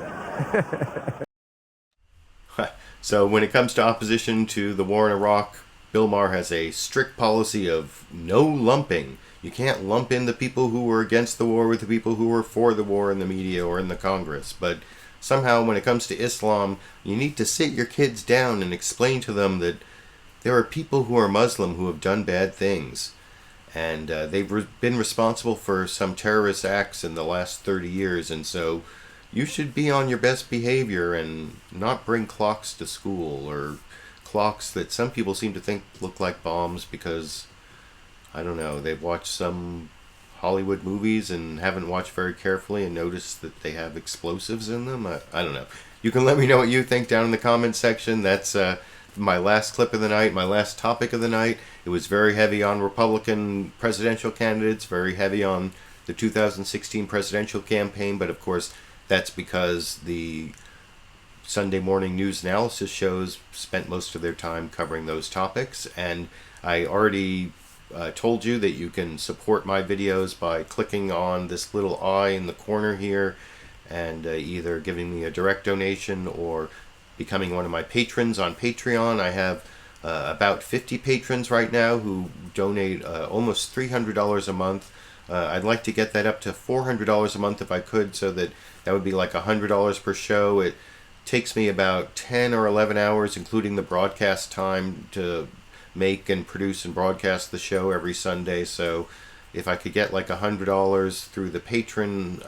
So when it comes to opposition to the war in Iraq, Bill Maher has a strict policy of no lumping. You can't lump in the people who were against the war with the people who were for the war in the media or in the Congress. But somehow when it comes to Islam, you need to sit your kids down and explain to them that there are people who are Muslim who have done bad things, and they've been responsible for some terrorist acts in the last 30 years, and so you should be on your best behavior and not bring clocks to school, or clocks that some people seem to think look like bombs because, I don't know, they've watched some Hollywood movies and haven't watched very carefully and noticed that they have explosives in them. I don't know. You can let me know what you think down in the comments section. That's my last clip of the night, my last topic of the night. It was very heavy on Republican presidential candidates, very heavy on the 2016 presidential campaign, but of course that's because the Sunday morning news analysis shows spent most of their time covering those topics. And I already told you that you can support my videos by clicking on this little eye in the corner here and either giving me a direct donation or becoming one of my patrons on Patreon. I have about 50 patrons right now who donate almost $300 a month. I'd like to get that up to $400 a month if I could, so that would be like $100 per show. It takes me about 10 or 11 hours, including the broadcast time, to make and produce and broadcast the show every Sunday. So if I could get like $100 through the Patreon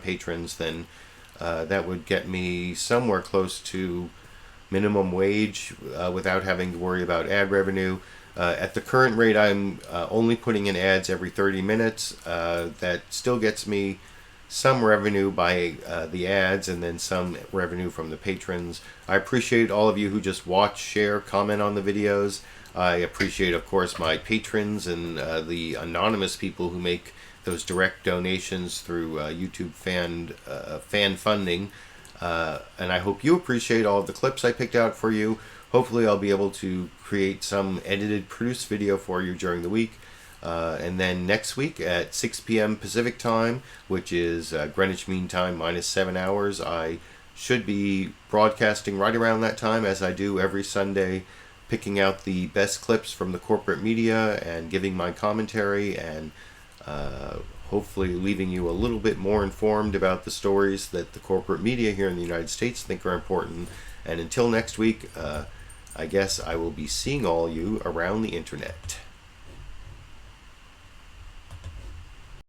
patrons, then that would get me somewhere close to minimum wage without having to worry about ad revenue. At the current rate, I'm only putting in ads every 30 minutes. That still gets me some revenue by the ads and then some revenue from the patrons. I appreciate all of you who just watch, share, comment on the videos. I appreciate, of course, my patrons and the anonymous people who make those direct donations through YouTube fan funding. And I hope you appreciate all of the clips I picked out for you. Hopefully I'll be able to create some edited, produced video for you during the week. And then next week at 6 p.m. Pacific time, which is Greenwich Mean Time minus 7 hours, I should be broadcasting right around that time, as I do every Sunday, picking out the best clips from the corporate media and giving my commentary and hopefully leaving you a little bit more informed about the stories that the corporate media here in the United States think are important. And until next week, I guess I will be seeing all you around the internet.